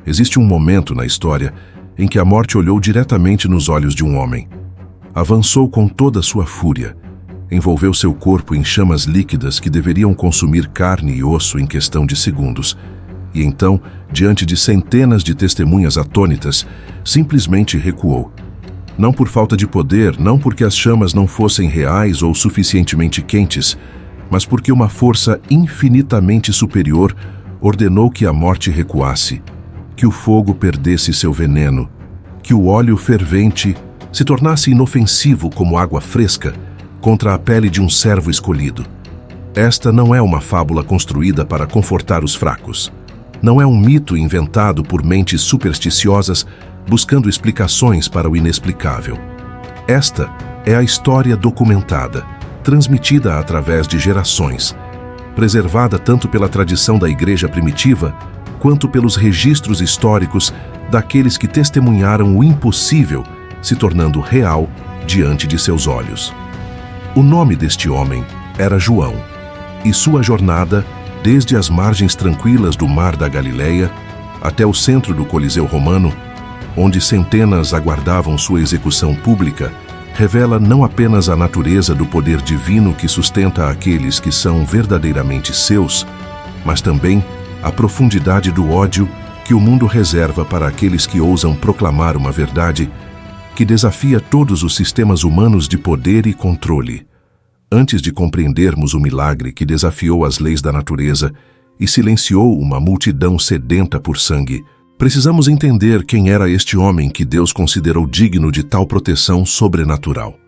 Existe um momento na história em que a morte olhou diretamente nos olhos de um homem. Avançou com toda a sua fúria, envolveu seu corpo em chamas líquidas que deveriam consumir carne e osso em questão de segundos, e então, diante de centenas de testemunhas atônitas, simplesmente recuou. Não por falta de poder, não porque as chamas não fossem reais ou suficientemente quentes, mas porque uma força infinitamente superior ordenou que a morte recuasse, que o fogo perdesse seu veneno, que o óleo fervente se tornasse inofensivo como água fresca contra a pele de um servo escolhido. Esta não é uma fábula construída para confortar os fracos. Não é um mito inventado por mentes supersticiosas buscando explicações para o inexplicável. Esta é a história documentada, transmitida através de gerações, preservada tanto pela tradição da Igreja primitiva quanto pelos registros históricos daqueles que testemunharam o impossível se tornando real diante de seus olhos. O nome deste homem era João, e sua jornada, desde as margens tranquilas do Mar da Galileia até o centro do Coliseu Romano, onde centenas aguardavam sua execução pública, revela não apenas a natureza do poder divino que sustenta aqueles que são verdadeiramente seus, mas também a profundidade do ódio que o mundo reserva para aqueles que ousam proclamar uma verdade que desafia todos os sistemas humanos de poder e controle. Antes de compreendermos o milagre que desafiou as leis da natureza e silenciou uma multidão sedenta por sangue, precisamos entender quem era este homem que Deus considerou digno de tal proteção sobrenatural.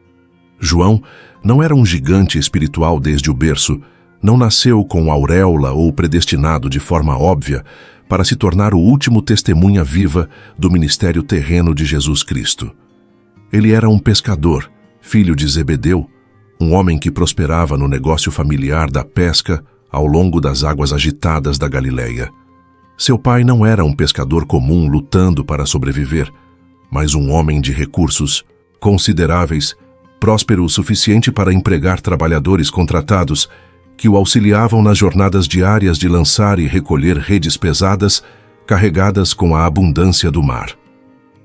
João não era um gigante espiritual desde o berço, não nasceu com auréola ou predestinado de forma óbvia para se tornar o último testemunha viva do ministério terreno de Jesus Cristo. Ele era um pescador, filho de Zebedeu, um homem que prosperava no negócio familiar da pesca ao longo das águas agitadas da Galileia. Seu pai não era um pescador comum lutando para sobreviver, mas um homem de recursos consideráveis, próspero o suficiente para empregar trabalhadores contratados que o auxiliavam nas jornadas diárias de lançar e recolher redes pesadas carregadas com a abundância do mar.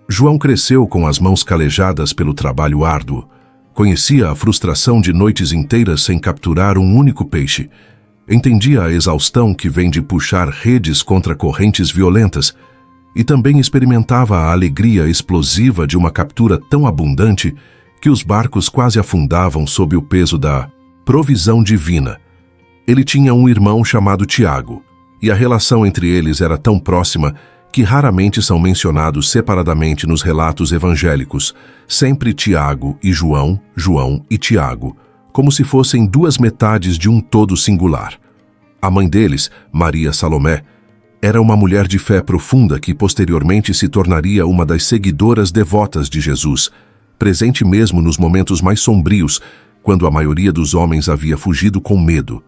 João cresceu com as mãos calejadas pelo trabalho árduo. Conhecia a frustração de noites inteiras sem capturar um único peixe. Entendia a exaustão que vem de puxar redes contra correntes violentas e também experimentava a alegria explosiva de uma captura tão abundante que os barcos quase afundavam sob o peso da provisão divina. Ele tinha um irmão chamado Tiago, e a relação entre eles era tão próxima que raramente são mencionados separadamente nos relatos evangélicos, sempre Tiago e João, João e Tiago, como se fossem duas metades de um todo singular. A mãe deles, Maria Salomé, era uma mulher de fé profunda que posteriormente se tornaria uma das seguidoras devotas de Jesus, presente mesmo nos momentos mais sombrios, quando a maioria dos homens havia fugido com medo.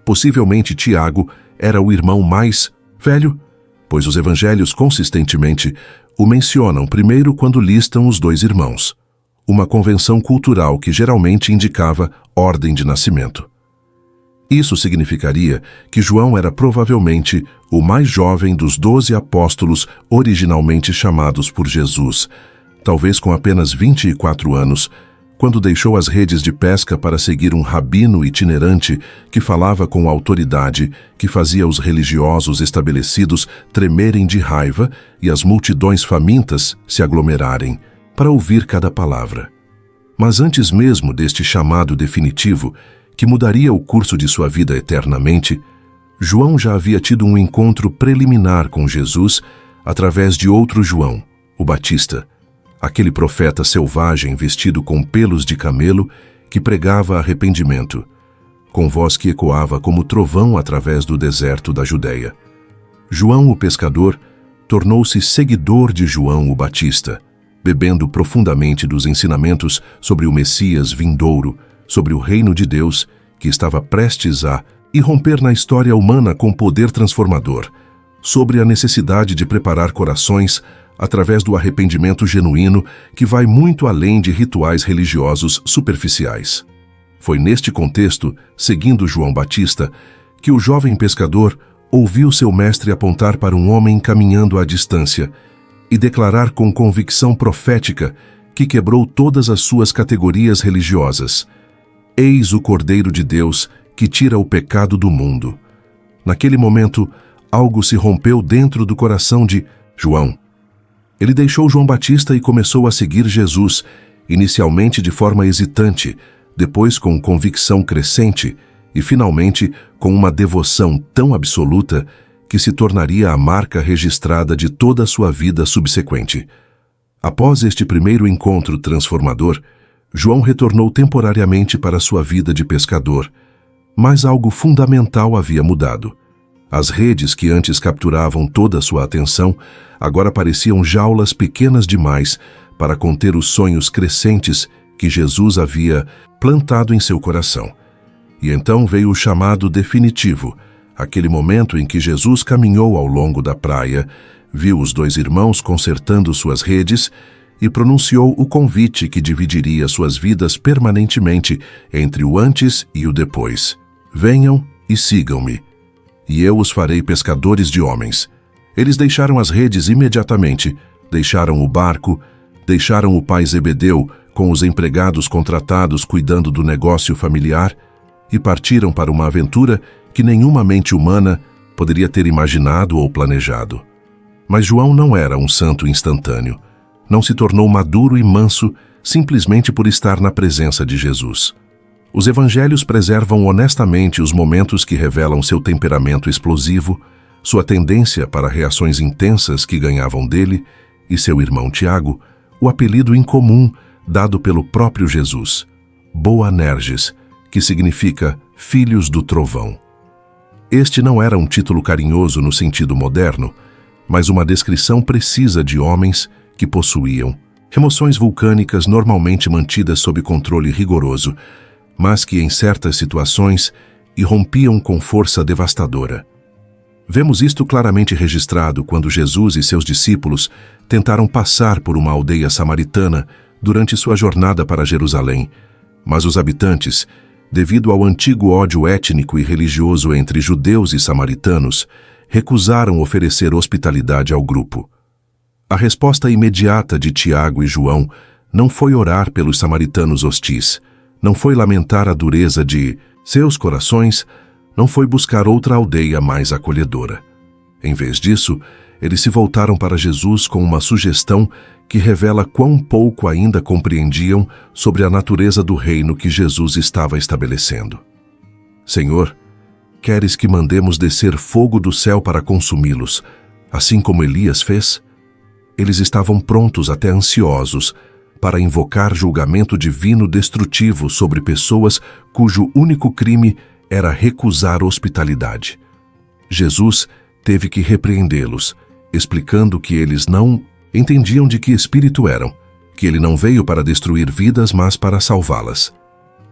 Possivelmente Tiago era o irmão mais velho, pois os evangelhos consistentemente o mencionam primeiro quando listam os dois irmãos, uma convenção cultural que geralmente indicava ordem de nascimento. Isso significaria que João era provavelmente o mais jovem dos 12 apóstolos originalmente chamados por Jesus, talvez com apenas 24 anos, quando deixou as redes de pesca para seguir um rabino itinerante que falava com autoridade, que fazia os religiosos estabelecidos tremerem de raiva e as multidões famintas se aglomerarem para ouvir cada palavra. Mas antes mesmo deste chamado definitivo, que mudaria o curso de sua vida eternamente, João já havia tido um encontro preliminar com Jesus através de outro João, o Batista, aquele profeta selvagem vestido com pelos de camelo que pregava arrependimento, com voz que ecoava como trovão através do deserto da Judéia. João, o pescador, tornou-se seguidor de João, o Batista, bebendo profundamente dos ensinamentos sobre o Messias vindouro, sobre o reino de Deus, que estava prestes a irromper na história humana com poder transformador, sobre a necessidade de preparar corações através do arrependimento genuíno que vai muito além de rituais religiosos superficiais. Foi neste contexto, seguindo João Batista, que o jovem pescador ouviu seu mestre apontar para um homem caminhando à distância e declarar com convicção profética que quebrou todas as suas categorias religiosas: Eis o Cordeiro de Deus que tira o pecado do mundo. Naquele momento, algo se rompeu dentro do coração de João. Ele deixou João Batista e começou a seguir Jesus, inicialmente de forma hesitante, depois com convicção crescente e, finalmente, com uma devoção tão absoluta que se tornaria a marca registrada de toda a sua vida subsequente. Após este primeiro encontro transformador, João retornou temporariamente para sua vida de pescador, mas algo fundamental havia mudado. As redes que antes capturavam toda a sua atenção agora pareciam jaulas pequenas demais para conter os sonhos crescentes que Jesus havia plantado em seu coração. E então veio o chamado definitivo, aquele momento em que Jesus caminhou ao longo da praia, viu os dois irmãos consertando suas redes e pronunciou o convite que dividiria suas vidas permanentemente entre o antes e o depois. Venham e sigam-me, e eu os farei pescadores de homens. Eles deixaram as redes imediatamente, deixaram o barco, deixaram o pai Zebedeu com os empregados contratados cuidando do negócio familiar e partiram para uma aventura que nenhuma mente humana poderia ter imaginado ou planejado. Mas João não era um santo instantâneo. Não se tornou maduro e manso simplesmente por estar na presença de Jesus. Os evangelhos preservam honestamente os momentos que revelam seu temperamento explosivo, sua tendência para reações intensas que ganhavam dele e seu irmão Tiago, o apelido incomum dado pelo próprio Jesus, Boanerges, que significa Filhos do Trovão. Este não era um título carinhoso no sentido moderno, mas uma descrição precisa de homens que possuíam emoções vulcânicas normalmente mantidas sob controle rigoroso, mas que em certas situações irrompiam com força devastadora. Vemos isto claramente registrado quando Jesus e seus discípulos tentaram passar por uma aldeia samaritana durante sua jornada para Jerusalém, mas os habitantes, devido ao antigo ódio étnico e religioso entre judeus e samaritanos, recusaram oferecer hospitalidade ao grupo. A resposta imediata de Tiago e João não foi orar pelos samaritanos hostis, não foi lamentar a dureza de seus corações, não foi buscar outra aldeia mais acolhedora. Em vez disso, eles se voltaram para Jesus com uma sugestão que revela quão pouco ainda compreendiam sobre a natureza do reino que Jesus estava estabelecendo. Senhor, queres que mandemos descer fogo do céu para consumi-los, assim como Elias fez? Eles estavam prontos, até ansiosos, para invocar julgamento divino destrutivo sobre pessoas cujo único crime era recusar hospitalidade. Jesus teve que repreendê-los, explicando que eles não entendiam de que espírito eram, que ele não veio para destruir vidas, mas para salvá-las.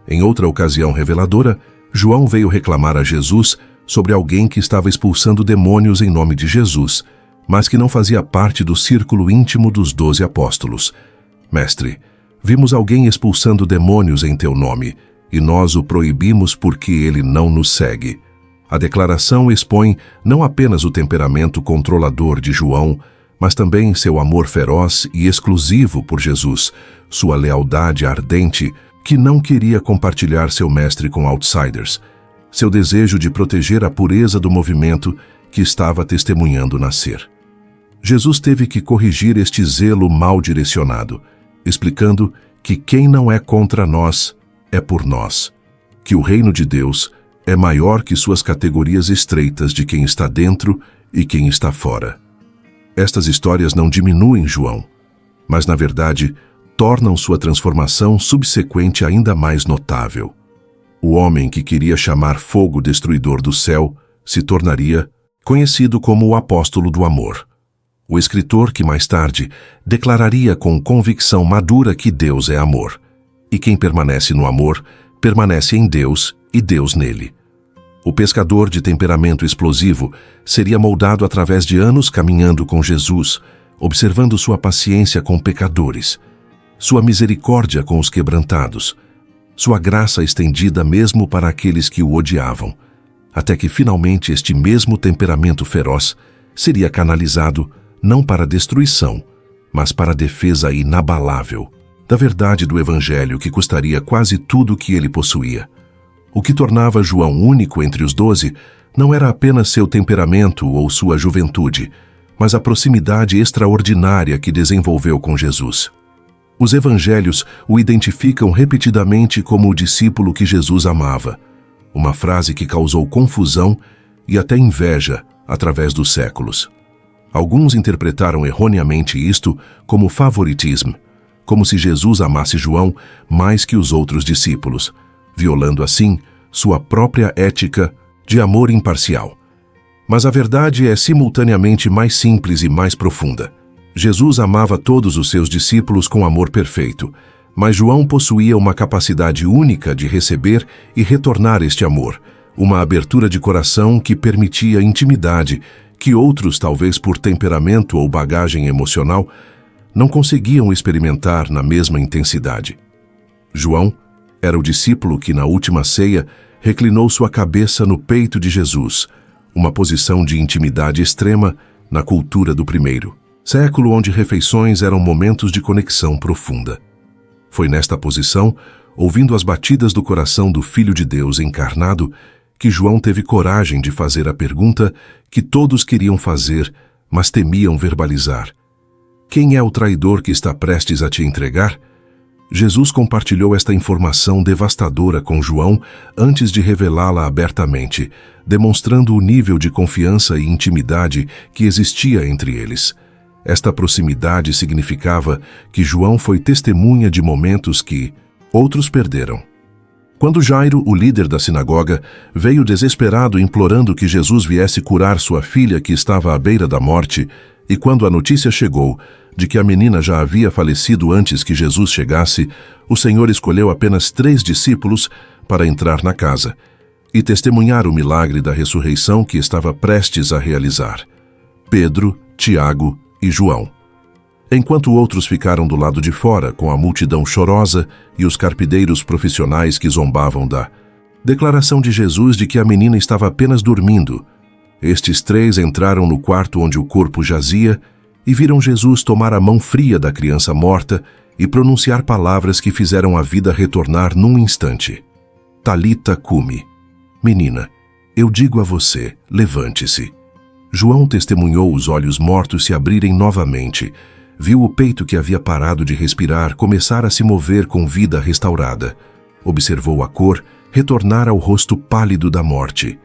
Em outra ocasião reveladora, João veio reclamar a Jesus sobre alguém que estava expulsando demônios em nome de Jesus, mas que não fazia parte do círculo íntimo dos 12 apóstolos. Mestre, vimos alguém expulsando demônios em teu nome, e nós o proibimos porque ele não nos segue. A declaração expõe não apenas o temperamento controlador de João, mas também seu amor feroz e exclusivo por Jesus, sua lealdade ardente, que não queria compartilhar seu mestre com outsiders, seu desejo de proteger a pureza do movimento que estava testemunhando nascer. Jesus teve que corrigir este zelo mal direcionado, explicando que quem não é contra nós é por nós, que o reino de Deus é maior que suas categorias estreitas de quem está dentro e quem está fora. Estas histórias não diminuem João, mas, na verdade, tornam sua transformação subsequente ainda mais notável. O homem que queria chamar fogo destruidor do céu se tornaria conhecido como o apóstolo do amor. O escritor que mais tarde declararia com convicção madura que Deus é amor, e quem permanece no amor permanece em Deus e Deus nele. O pescador de temperamento explosivo seria moldado através de anos caminhando com Jesus, observando sua paciência com pecadores, sua misericórdia com os quebrantados, sua graça estendida mesmo para aqueles que o odiavam, até que finalmente este mesmo temperamento feroz seria canalizado não para a destruição, mas para a defesa inabalável da verdade do Evangelho que custaria quase tudo o que ele possuía. O que tornava João único entre os 12 não era apenas seu temperamento ou sua juventude, mas a proximidade extraordinária que desenvolveu com Jesus. Os evangelhos o identificam repetidamente como o discípulo que Jesus amava, uma frase que causou confusão e até inveja através dos séculos. Alguns interpretaram erroneamente isto como favoritismo, como se Jesus amasse João mais que os outros discípulos, violando assim sua própria ética de amor imparcial. Mas a verdade é simultaneamente mais simples e mais profunda. Jesus amava todos os seus discípulos com amor perfeito, mas João possuía uma capacidade única de receber e retornar este amor, uma abertura de coração que permitia intimidade que outros, talvez por temperamento ou bagagem emocional, não conseguiam experimentar na mesma intensidade. João era o discípulo que, na última ceia, reclinou sua cabeça no peito de Jesus, uma posição de intimidade extrema na cultura do primeiro século, onde refeições eram momentos de conexão profunda. Foi nesta posição, ouvindo as batidas do coração do Filho de Deus encarnado, que João teve coragem de fazer a pergunta que todos queriam fazer, mas temiam verbalizar. Quem é o traidor que está prestes a te entregar? Jesus compartilhou esta informação devastadora com João antes de revelá-la abertamente, demonstrando o nível de confiança e intimidade que existia entre eles. Esta proximidade significava que João foi testemunha de momentos que outros perderam. Quando Jairo, o líder da sinagoga, veio desesperado implorando que Jesus viesse curar sua filha que estava à beira da morte, e quando a notícia chegou de que a menina já havia falecido antes que Jesus chegasse, o Senhor escolheu apenas 3 discípulos para entrar na casa e testemunhar o milagre da ressurreição que estava prestes a realizar: Pedro, Tiago e João. Enquanto outros ficaram do lado de fora, com a multidão chorosa e os carpideiros profissionais que zombavam da declaração de Jesus de que a menina estava apenas dormindo, estes 3 entraram no quarto onde o corpo jazia e viram Jesus tomar a mão fria da criança morta e pronunciar palavras que fizeram a vida retornar num instante. Talita cumi. Menina, eu digo a você, levante-se. João testemunhou os olhos mortos se abrirem novamente, viu o peito que havia parado de respirar começar a se mover com vida restaurada. Observou a cor retornar ao rosto pálido da morte.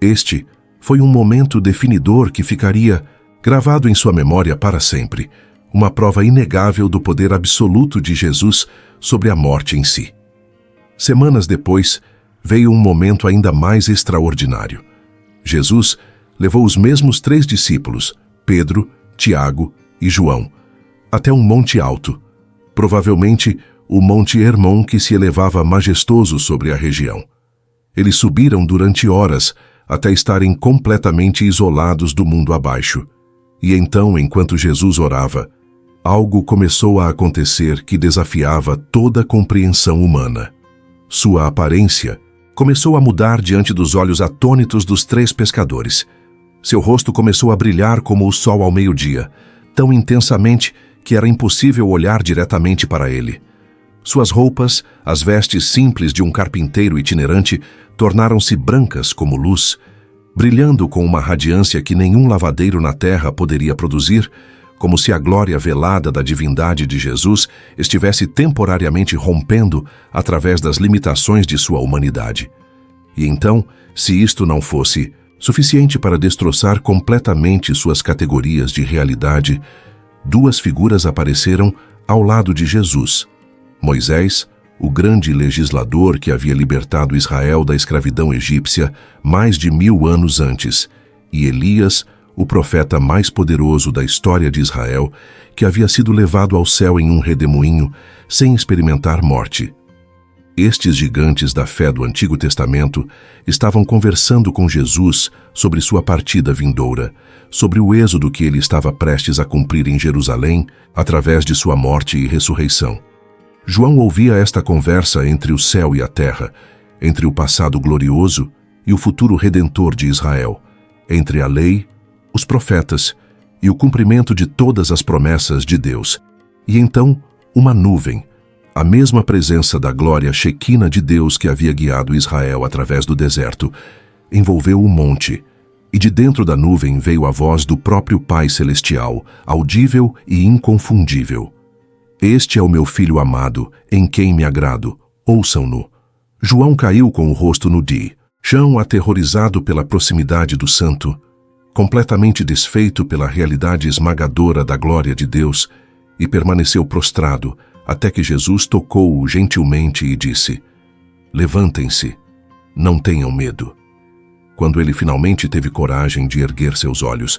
Este foi um momento definidor que ficaria gravado em sua memória para sempre, uma prova inegável do poder absoluto de Jesus sobre a morte em si. Semanas depois, veio um momento ainda mais extraordinário. Jesus levou os mesmos 3 discípulos, Pedro, Tiago e João, até um monte alto, provavelmente o Monte Hermon, que se elevava majestoso sobre a região. Eles subiram durante horas até estarem completamente isolados do mundo abaixo. E então, enquanto Jesus orava, algo começou a acontecer que desafiava toda a compreensão humana. Sua aparência começou a mudar diante dos olhos atônitos dos 3 pescadores. Seu rosto começou a brilhar como o sol ao meio-dia, tão intensamente que era impossível olhar diretamente para ele. Suas roupas, as vestes simples de um carpinteiro itinerante, tornaram-se brancas como luz, brilhando com uma radiância que nenhum lavadeiro na terra poderia produzir, como se a glória velada da divindade de Jesus estivesse temporariamente rompendo através das limitações de sua humanidade. E então, se isto não fosse suficiente para destroçar completamente suas categorias de realidade, 2 figuras apareceram ao lado de Jesus: Moisés, o grande legislador que havia libertado Israel da escravidão egípcia mais de 1000 anos antes, e Elias, o profeta mais poderoso da história de Israel, que havia sido levado ao céu em um redemoinho, sem experimentar morte. Estes gigantes da fé do Antigo Testamento estavam conversando com Jesus sobre sua partida vindoura, sobre o êxodo que ele estava prestes a cumprir em Jerusalém através de sua morte e ressurreição. João ouvia esta conversa entre o céu e a terra, entre o passado glorioso e o futuro redentor de Israel, entre a lei, os profetas e o cumprimento de todas as promessas de Deus. E então, uma nuvem, a mesma presença da glória Shequina de Deus que havia guiado Israel através do deserto, envolveu o monte, e de dentro da nuvem veio a voz do próprio Pai Celestial, audível e inconfundível. Este é o meu filho amado, em quem me agrado, ouçam-no. João caiu com o rosto no chão, aterrorizado pela proximidade do Santo, completamente desfeito pela realidade esmagadora da glória de Deus, e permaneceu prostrado, até que Jesus tocou-o gentilmente e disse: Levantem-se, não tenham medo. Quando ele finalmente teve coragem de erguer seus olhos,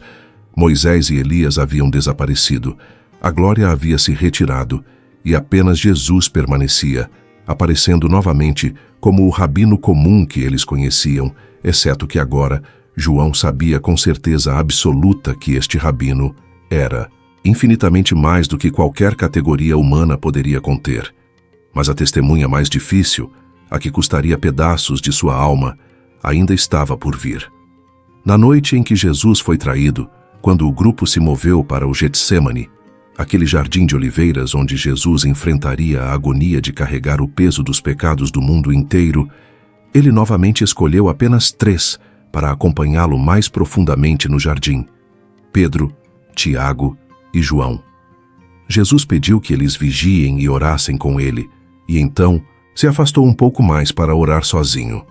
Moisés e Elias haviam desaparecido, a glória havia se retirado, e apenas Jesus permanecia, aparecendo novamente como o rabino comum que eles conheciam, exceto que agora João sabia com certeza absoluta que este rabino era infinitamente mais do que qualquer categoria humana poderia conter. Mas a testemunha mais difícil, a que custaria pedaços de sua alma, ainda estava por vir. Na noite em que Jesus foi traído, quando o grupo se moveu para o Getsêmani, aquele jardim de oliveiras onde Jesus enfrentaria a agonia de carregar o peso dos pecados do mundo inteiro, ele novamente escolheu apenas 3 para acompanhá-lo mais profundamente no jardim: Pedro, Tiago e João. Jesus pediu que eles vigiem e orassem com ele, e então se afastou um pouco mais para orar sozinho.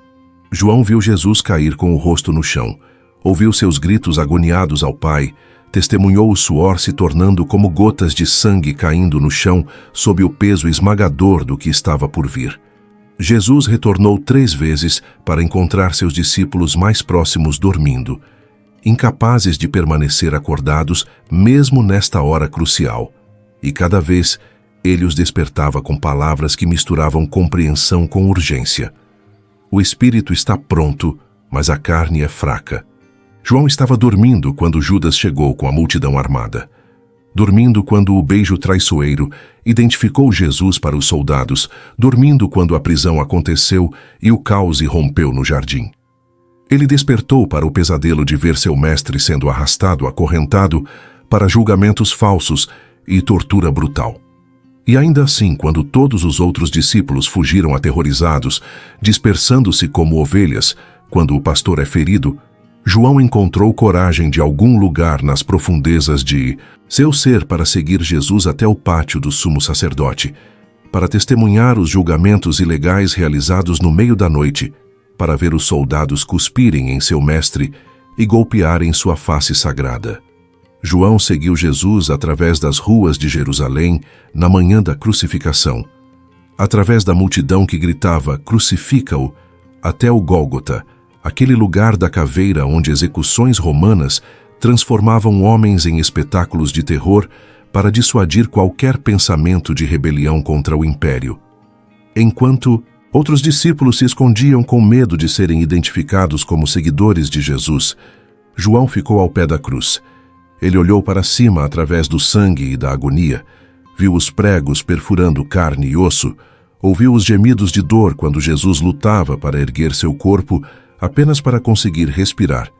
João viu Jesus cair com o rosto no chão, ouviu seus gritos agoniados ao Pai, testemunhou o suor se tornando como gotas de sangue caindo no chão sob o peso esmagador do que estava por vir. Jesus retornou 3 vezes para encontrar seus discípulos mais próximos dormindo, incapazes de permanecer acordados mesmo nesta hora crucial, e cada vez ele os despertava com palavras que misturavam compreensão com urgência. O espírito está pronto, mas a carne é fraca. João estava dormindo quando Judas chegou com a multidão armada. Dormindo quando o beijo traiçoeiro identificou Jesus para os soldados. Dormindo quando a prisão aconteceu e o caos irrompeu no jardim. Ele despertou para o pesadelo de ver seu mestre sendo arrastado, acorrentado, para julgamentos falsos e tortura brutal. E ainda assim, quando todos os outros discípulos fugiram aterrorizados, dispersando-se como ovelhas, quando o pastor é ferido, João encontrou coragem de algum lugar nas profundezas de seu ser para seguir Jesus até o pátio do sumo sacerdote, para testemunhar os julgamentos ilegais realizados no meio da noite, para ver os soldados cuspirem em seu mestre e golpearem sua face sagrada. João seguiu Jesus através das ruas de Jerusalém na manhã da crucificação, através da multidão que gritava "Crucifica-o", até o Gólgota, aquele lugar da caveira onde execuções romanas transformavam homens em espetáculos de terror para dissuadir qualquer pensamento de rebelião contra o império. Enquanto outros discípulos se escondiam com medo de serem identificados como seguidores de Jesus, João ficou ao pé da cruz. Ele olhou para cima através do sangue e da agonia, viu os pregos perfurando carne e osso, ouviu os gemidos de dor quando Jesus lutava para erguer seu corpo apenas para conseguir respirar.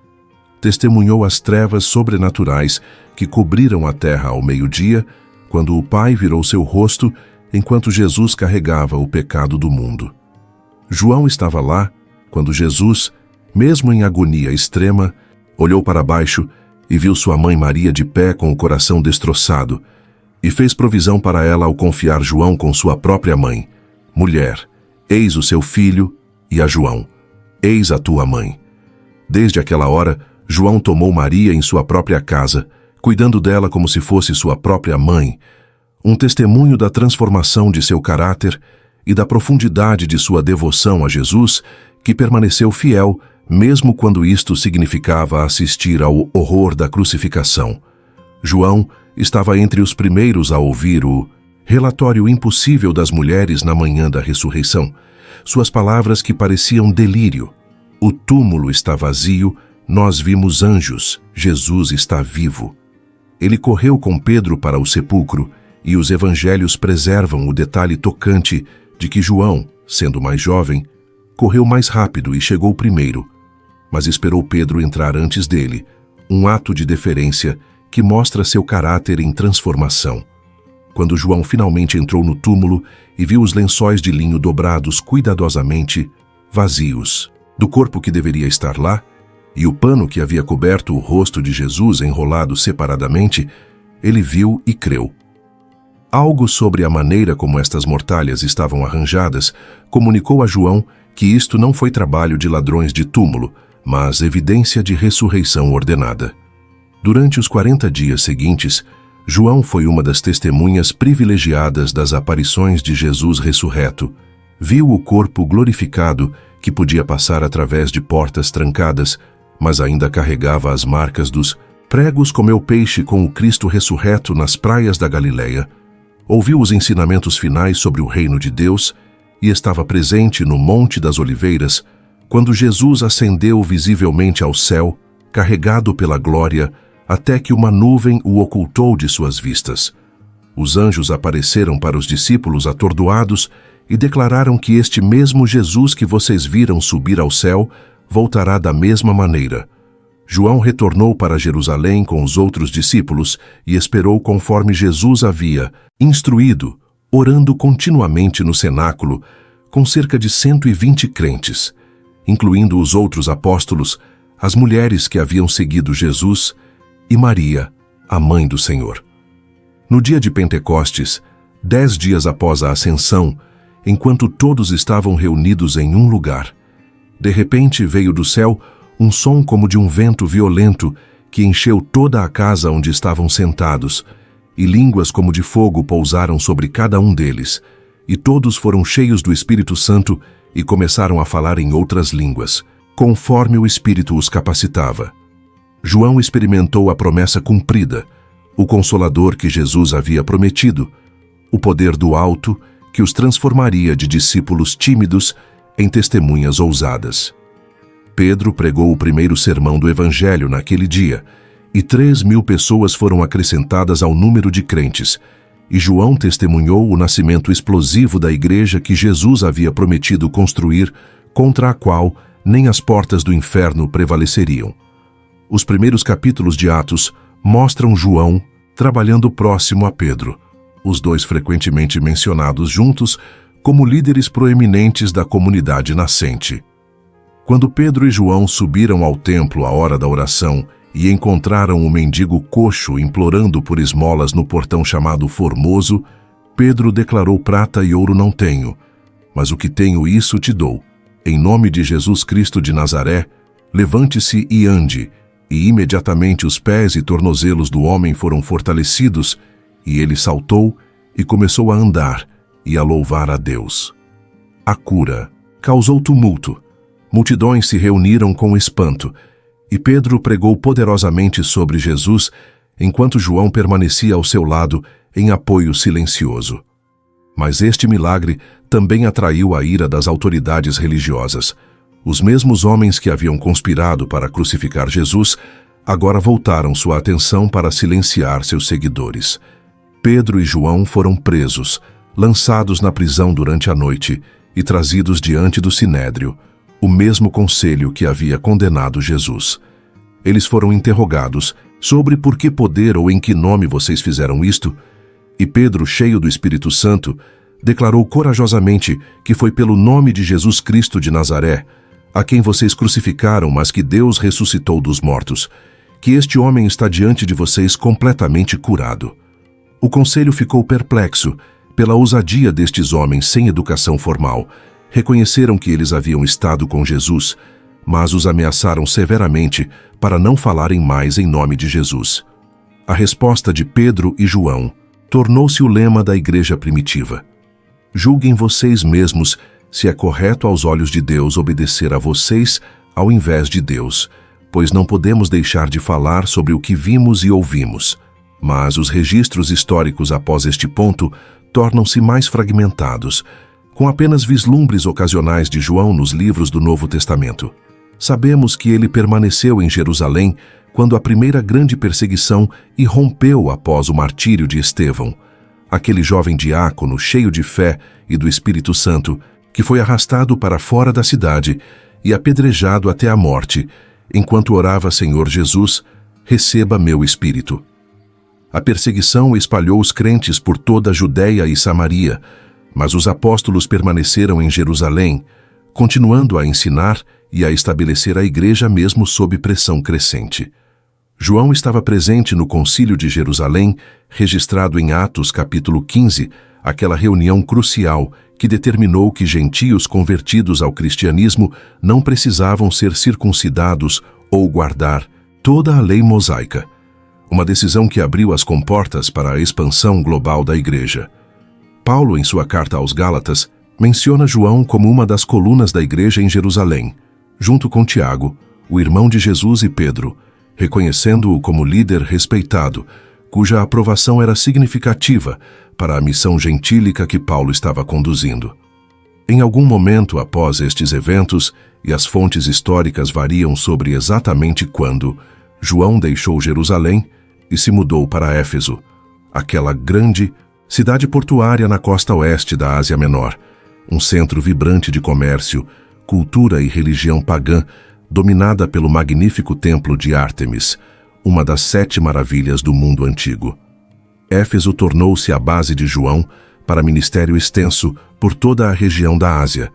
Testemunhou as trevas sobrenaturais que cobriram a terra ao meio-dia, quando o Pai virou seu rosto enquanto Jesus carregava o pecado do mundo. João estava lá quando Jesus, mesmo em agonia extrema, olhou para baixo e viu sua mãe Maria de pé com o coração destroçado, e fez provisão para ela ao confiar João com sua própria mãe. Mulher, eis o seu filho, e a João, eis a tua mãe. Desde aquela hora, João tomou Maria em sua própria casa, cuidando dela como se fosse sua própria mãe, um testemunho da transformação de seu caráter e da profundidade de sua devoção a Jesus, que permaneceu fiel, mesmo quando isto significava assistir ao horror da crucificação. João estava entre os primeiros a ouvir o relatório impossível das mulheres na manhã da ressurreição, suas palavras que pareciam delírio. O túmulo está vazio, nós vimos anjos, Jesus está vivo. Ele correu com Pedro para o sepulcro, e os evangelhos preservam o detalhe tocante de que João, sendo mais jovem, correu mais rápido e chegou primeiro, mas esperou Pedro entrar antes dele, um ato de deferência que mostra seu caráter em transformação. Quando João finalmente entrou no túmulo e viu os lençóis de linho dobrados cuidadosamente, vazios, do corpo que deveria estar lá, e o pano que havia coberto o rosto de Jesus enrolado separadamente, ele viu e creu. Algo sobre a maneira como estas mortalhas estavam arranjadas comunicou a João que isto não foi trabalho de ladrões de túmulo, mas evidência de ressurreição ordenada. Durante os 40 dias seguintes, João foi uma das testemunhas privilegiadas das aparições de Jesus ressurreto. Viu o corpo glorificado que podia passar através de portas trancadas, mas ainda carregava as marcas dos pregos comeu peixe com o Cristo ressurreto nas praias da Galileia. Ouviu os ensinamentos finais sobre o reino de Deus e estava presente no Monte das Oliveiras, quando Jesus ascendeu visivelmente ao céu, carregado pela glória, até que uma nuvem o ocultou de suas vistas. Os anjos apareceram para os discípulos atordoados e declararam que este mesmo Jesus que vocês viram subir ao céu voltará da mesma maneira. João retornou para Jerusalém com os outros discípulos e esperou conforme Jesus havia instruído, orando continuamente no cenáculo, com cerca de 120 crentes, incluindo os outros apóstolos, as mulheres que haviam seguido Jesus e Maria, a mãe do Senhor. No dia de Pentecostes, 10 dias após a ascensão, enquanto todos estavam reunidos em um lugar, de repente veio do céu um som como de um vento violento que encheu toda a casa onde estavam sentados, e línguas como de fogo pousaram sobre cada um deles, e todos foram cheios do Espírito Santo e começaram a falar em outras línguas, conforme o Espírito os capacitava. João experimentou a promessa cumprida, o Consolador que Jesus havia prometido, o poder do alto que os transformaria de discípulos tímidos em testemunhas ousadas. Pedro pregou o primeiro sermão do Evangelho naquele dia, e 3.000 pessoas foram acrescentadas ao número de crentes, e João testemunhou o nascimento explosivo da igreja que Jesus havia prometido construir, contra a qual nem as portas do inferno prevaleceriam. Os primeiros capítulos de Atos mostram João trabalhando próximo a Pedro, os dois frequentemente mencionados juntos como líderes proeminentes da comunidade nascente. Quando Pedro e João subiram ao templo à hora da oração e encontraram um mendigo coxo implorando por esmolas no portão chamado Formoso, Pedro declarou: prata e ouro não tenho, mas o que tenho isso te dou. Em nome de Jesus Cristo de Nazaré, levante-se e ande. E imediatamente os pés e tornozelos do homem foram fortalecidos, e ele saltou e começou a andar e a louvar a Deus. A cura causou tumulto. Multidões se reuniram com espanto, e Pedro pregou poderosamente sobre Jesus, enquanto João permanecia ao seu lado em apoio silencioso. Mas este milagre também atraiu a ira das autoridades religiosas. Os mesmos homens que haviam conspirado para crucificar Jesus agora voltaram sua atenção para silenciar seus seguidores. Pedro e João foram presos, lançados na prisão durante a noite e trazidos diante do Sinédrio, o mesmo conselho que havia condenado Jesus. Eles foram interrogados sobre por que poder ou em que nome vocês fizeram isto, e Pedro, cheio do Espírito Santo, declarou corajosamente que foi pelo nome de Jesus Cristo de Nazaré, a quem vocês crucificaram, mas que Deus ressuscitou dos mortos, que este homem está diante de vocês completamente curado. O conselho ficou perplexo pela ousadia destes homens sem educação formal. Reconheceram que eles haviam estado com Jesus, mas os ameaçaram severamente para não falarem mais em nome de Jesus. A resposta de Pedro e João tornou-se o lema da igreja primitiva. Julguem vocês mesmos se é correto aos olhos de Deus obedecer a vocês ao invés de Deus, pois não podemos deixar de falar sobre o que vimos e ouvimos. Mas os registros históricos após este ponto tornam-se mais fragmentados, com apenas vislumbres ocasionais de João nos livros do Novo Testamento. Sabemos que ele permaneceu em Jerusalém quando a primeira grande perseguição irrompeu após o martírio de Estevão, aquele jovem diácono cheio de fé e do Espírito Santo, que foi arrastado para fora da cidade e apedrejado até a morte, enquanto orava: Senhor Jesus, receba meu espírito. A perseguição espalhou os crentes por toda a Judéia e Samaria, mas os apóstolos permaneceram em Jerusalém, continuando a ensinar e a estabelecer a igreja mesmo sob pressão crescente. João estava presente no Concílio de Jerusalém, registrado em Atos capítulo 15, aquela reunião crucial que determinou que gentios convertidos ao cristianismo não precisavam ser circuncidados ou guardar toda a lei mosaica. Uma decisão que abriu as comportas para a expansão global da igreja. Paulo, em sua carta aos Gálatas, menciona João como uma das colunas da igreja em Jerusalém, junto com Tiago, o irmão de Jesus, e Pedro, reconhecendo-o como líder respeitado, cuja aprovação era significativa para a missão gentílica que Paulo estava conduzindo. Em algum momento após estes eventos, e as fontes históricas variam sobre exatamente quando, João deixou Jerusalém e se mudou para Éfeso, aquela grande cidade portuária na costa oeste da Ásia Menor, um centro vibrante de comércio, cultura e religião pagã, dominada pelo magnífico templo de Ártemis, uma das 7 maravilhas do mundo antigo. Éfeso tornou-se a base de João para ministério extenso por toda a região da Ásia,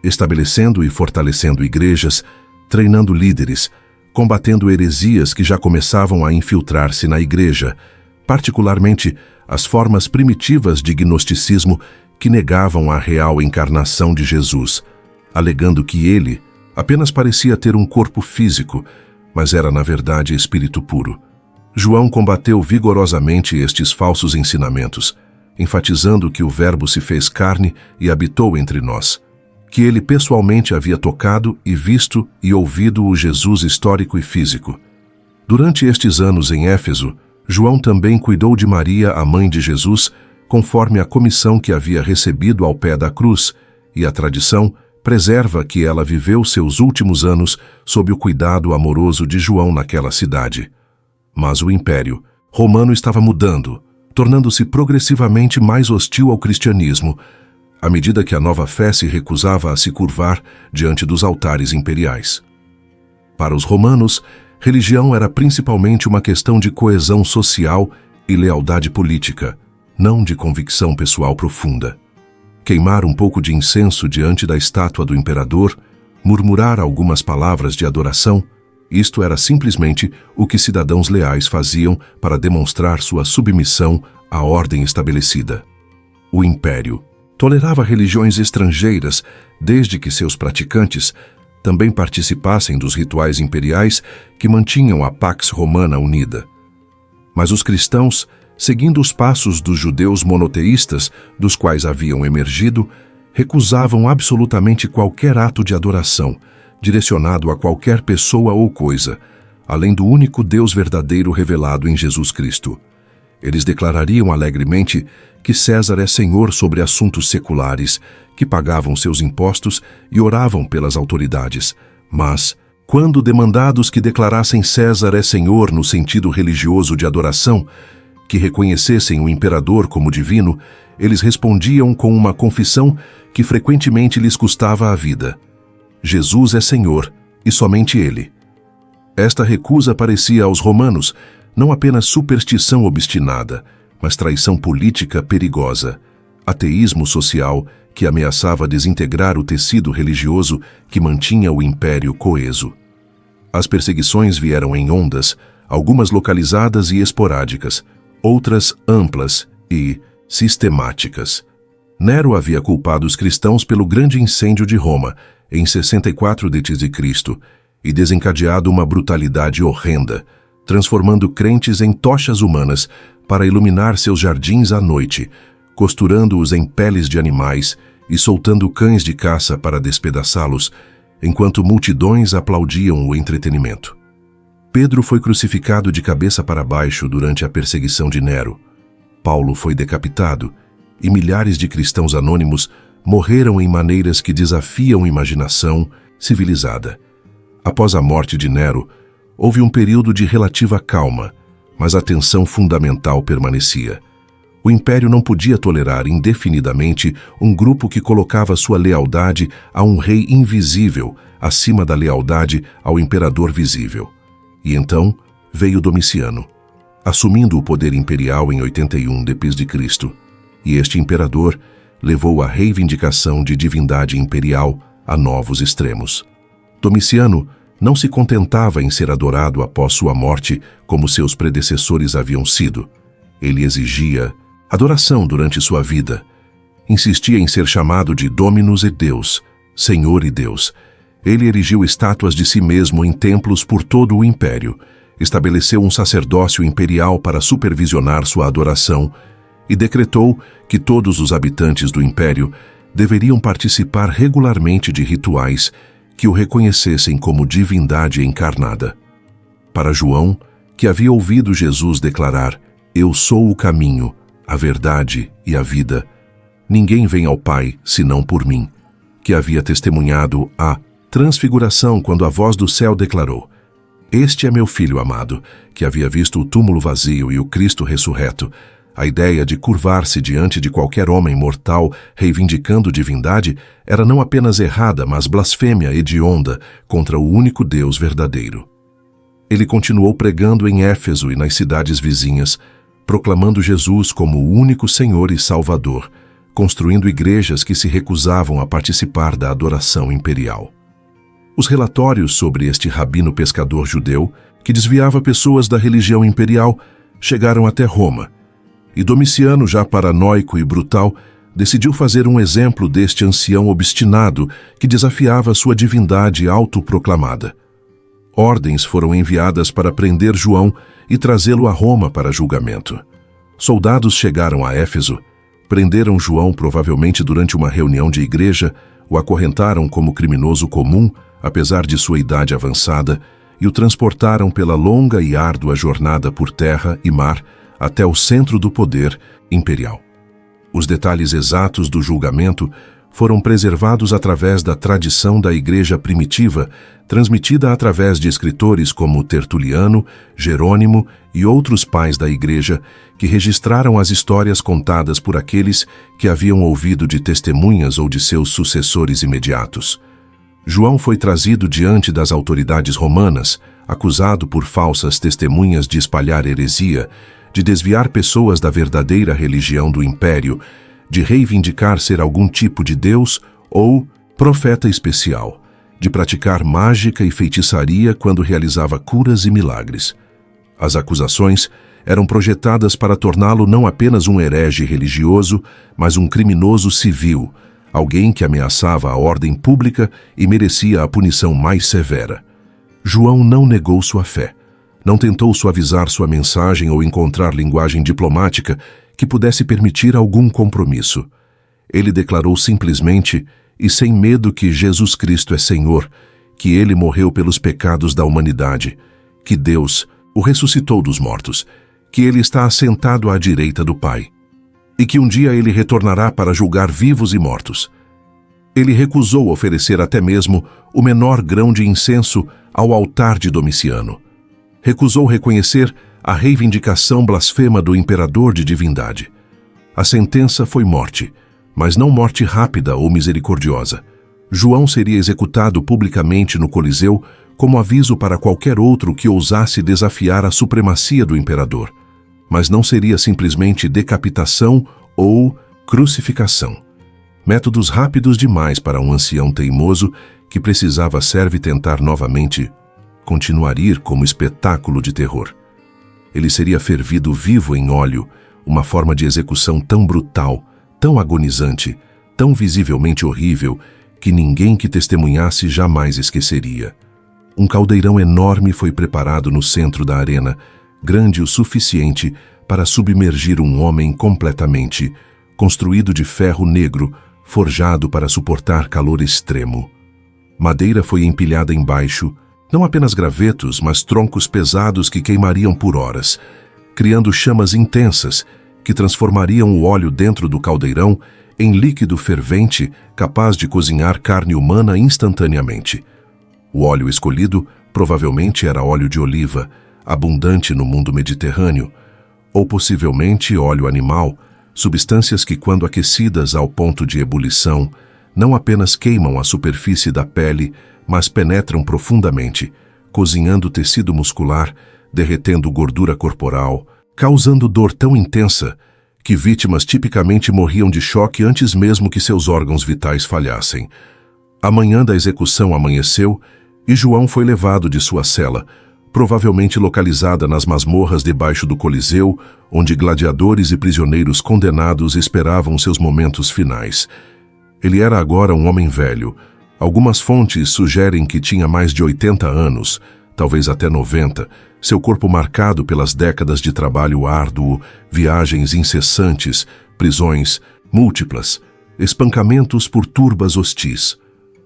estabelecendo e fortalecendo igrejas, treinando líderes, combatendo heresias que já começavam a infiltrar-se na igreja, particularmente as formas primitivas de gnosticismo que negavam a real encarnação de Jesus, alegando que ele apenas parecia ter um corpo físico, mas era na verdade espírito puro. João combateu vigorosamente estes falsos ensinamentos, enfatizando que o Verbo se fez carne e habitou entre nós, que ele pessoalmente havia tocado e visto e ouvido o Jesus histórico e físico. Durante estes anos em Éfeso, João também cuidou de Maria, a mãe de Jesus, conforme a comissão que havia recebido ao pé da cruz, e a tradição preserva que ela viveu seus últimos anos sob o cuidado amoroso de João naquela cidade. Mas o Império Romano estava mudando, tornando-se progressivamente mais hostil ao cristianismo, à medida que a nova fé se recusava a se curvar diante dos altares imperiais. Para os romanos, religião era principalmente uma questão de coesão social e lealdade política, não de convicção pessoal profunda. Queimar um pouco de incenso diante da estátua do imperador, murmurar algumas palavras de adoração, isto era simplesmente o que cidadãos leais faziam para demonstrar sua submissão à ordem estabelecida. O Império tolerava religiões estrangeiras desde que seus praticantes também participassem dos rituais imperiais que mantinham a Pax Romana unida. Mas os cristãos, seguindo os passos dos judeus monoteístas dos quais haviam emergido, recusavam absolutamente qualquer ato de adoração, direcionado a qualquer pessoa ou coisa, além do único Deus verdadeiro revelado em Jesus Cristo. Eles declarariam alegremente que César é senhor sobre assuntos seculares, que pagavam seus impostos e oravam pelas autoridades. Mas, quando demandados que declarassem César é senhor no sentido religioso de adoração, que reconhecessem o imperador como divino, eles respondiam com uma confissão que frequentemente lhes custava a vida: Jesus é Senhor, e somente Ele. Esta recusa parecia aos romanos não apenas superstição obstinada, mas traição política perigosa, ateísmo social que ameaçava desintegrar o tecido religioso que mantinha o império coeso. As perseguições vieram em ondas, algumas localizadas e esporádicas, outras amplas e sistemáticas. Nero havia culpado os cristãos pelo grande incêndio de Roma, em 64 d.C., e desencadeado uma brutalidade horrenda, transformando crentes em tochas humanas para iluminar seus jardins à noite, costurando-os em peles de animais e soltando cães de caça para despedaçá-los, enquanto multidões aplaudiam o entretenimento. Pedro foi crucificado de cabeça para baixo durante a perseguição de Nero. Paulo foi decapitado, e milhares de cristãos anônimos morreram em maneiras que desafiam a imaginação civilizada. Após a morte de Nero, houve um período de relativa calma, mas a tensão fundamental permanecia. O império não podia tolerar indefinidamente um grupo que colocava sua lealdade a um rei invisível acima da lealdade ao imperador visível. E então veio Domiciano, assumindo o poder imperial em 81 d.C., e este imperador levou a reivindicação de divindade imperial a novos extremos. Domiciano não se contentava em ser adorado após sua morte como seus predecessores haviam sido. Ele exigia adoração durante sua vida. Insistia em ser chamado de Dominus e Deus, Senhor e Deus. Ele erigiu estátuas de si mesmo em templos por todo o império, estabeleceu um sacerdócio imperial para supervisionar sua adoração e decretou que todos os habitantes do império deveriam participar regularmente de rituais que o reconhecessem como divindade encarnada. Para João, que havia ouvido Jesus declarar: "Eu sou o caminho, a verdade e a vida. Ninguém vem ao Pai senão por mim", que havia testemunhado a transfiguração quando a voz do céu declarou: "Este é meu filho amado", que havia visto o túmulo vazio e o Cristo ressurreto. A ideia de curvar-se diante de qualquer homem mortal reivindicando divindade era não apenas errada, mas blasfêmia hedionda contra o único Deus verdadeiro. Ele continuou pregando em Éfeso e nas cidades vizinhas, proclamando Jesus como o único Senhor e Salvador, construindo igrejas que se recusavam a participar da adoração imperial. Os relatórios sobre este rabino pescador judeu, que desviava pessoas da religião imperial, chegaram até Roma, e Domiciano, já paranoico e brutal, decidiu fazer um exemplo deste ancião obstinado que desafiava sua divindade autoproclamada. Ordens foram enviadas para prender João e trazê-lo a Roma para julgamento. Soldados chegaram a Éfeso, prenderam João provavelmente durante uma reunião de igreja, o acorrentaram como criminoso comum, apesar de sua idade avançada, e o transportaram pela longa e árdua jornada por terra e mar até o centro do poder imperial. Os detalhes exatos do julgamento foram preservados através da tradição da igreja primitiva, transmitida através de escritores como Tertuliano, Jerônimo e outros pais da igreja, que registraram as histórias contadas por aqueles que haviam ouvido de testemunhas ou de seus sucessores imediatos. João foi trazido diante das autoridades romanas, acusado por falsas testemunhas de espalhar heresia, de desviar pessoas da verdadeira religião do império, de reivindicar ser algum tipo de Deus ou profeta especial, de praticar mágica e feitiçaria quando realizava curas e milagres. As acusações eram projetadas para torná-lo não apenas um herege religioso, mas um criminoso civil, alguém que ameaçava a ordem pública e merecia a punição mais severa. João não negou sua fé. Não tentou suavizar sua mensagem ou encontrar linguagem diplomática que pudesse permitir algum compromisso. Ele declarou simplesmente e sem medo que Jesus Cristo é Senhor, que ele morreu pelos pecados da humanidade, que Deus o ressuscitou dos mortos, que ele está assentado à direita do Pai, e que um dia ele retornará para julgar vivos e mortos. Ele recusou oferecer até mesmo o menor grão de incenso ao altar de Domiciano. Recusou reconhecer a reivindicação blasfema do imperador de divindade. A sentença foi morte, mas não morte rápida ou misericordiosa. João seria executado publicamente no Coliseu como aviso para qualquer outro que ousasse desafiar a supremacia do imperador, mas não seria simplesmente decapitação ou crucificação. Métodos rápidos demais para um ancião teimoso que precisava tentar novamente continuar ir como espetáculo de terror. Ele seria fervido vivo em óleo, uma forma de execução tão brutal, tão agonizante, tão visivelmente horrível, que ninguém que testemunhasse jamais esqueceria. Um caldeirão enorme foi preparado no centro da arena, grande o suficiente para submergir um homem completamente, construído de ferro negro, forjado para suportar calor extremo. Madeira foi empilhada embaixo, não apenas gravetos, mas troncos pesados que queimariam por horas, criando chamas intensas que transformariam o óleo dentro do caldeirão em líquido fervente capaz de cozinhar carne humana instantaneamente. O óleo escolhido provavelmente era óleo de oliva, abundante no mundo mediterrâneo, ou possivelmente óleo animal, substâncias que, quando aquecidas ao ponto de ebulição, não apenas queimam a superfície da pele, mas penetram profundamente, cozinhando o tecido muscular, derretendo gordura corporal, causando dor tão intensa que vítimas tipicamente morriam de choque antes mesmo que seus órgãos vitais falhassem. A manhã da execução amanheceu e João foi levado de sua cela, provavelmente localizada nas masmorras debaixo do Coliseu, onde gladiadores e prisioneiros condenados esperavam seus momentos finais. Ele era agora um homem velho. Algumas fontes sugerem que tinha mais de 80 anos, talvez até 90, seu corpo marcado pelas décadas de trabalho árduo, viagens incessantes, prisões múltiplas, espancamentos por turbas hostis.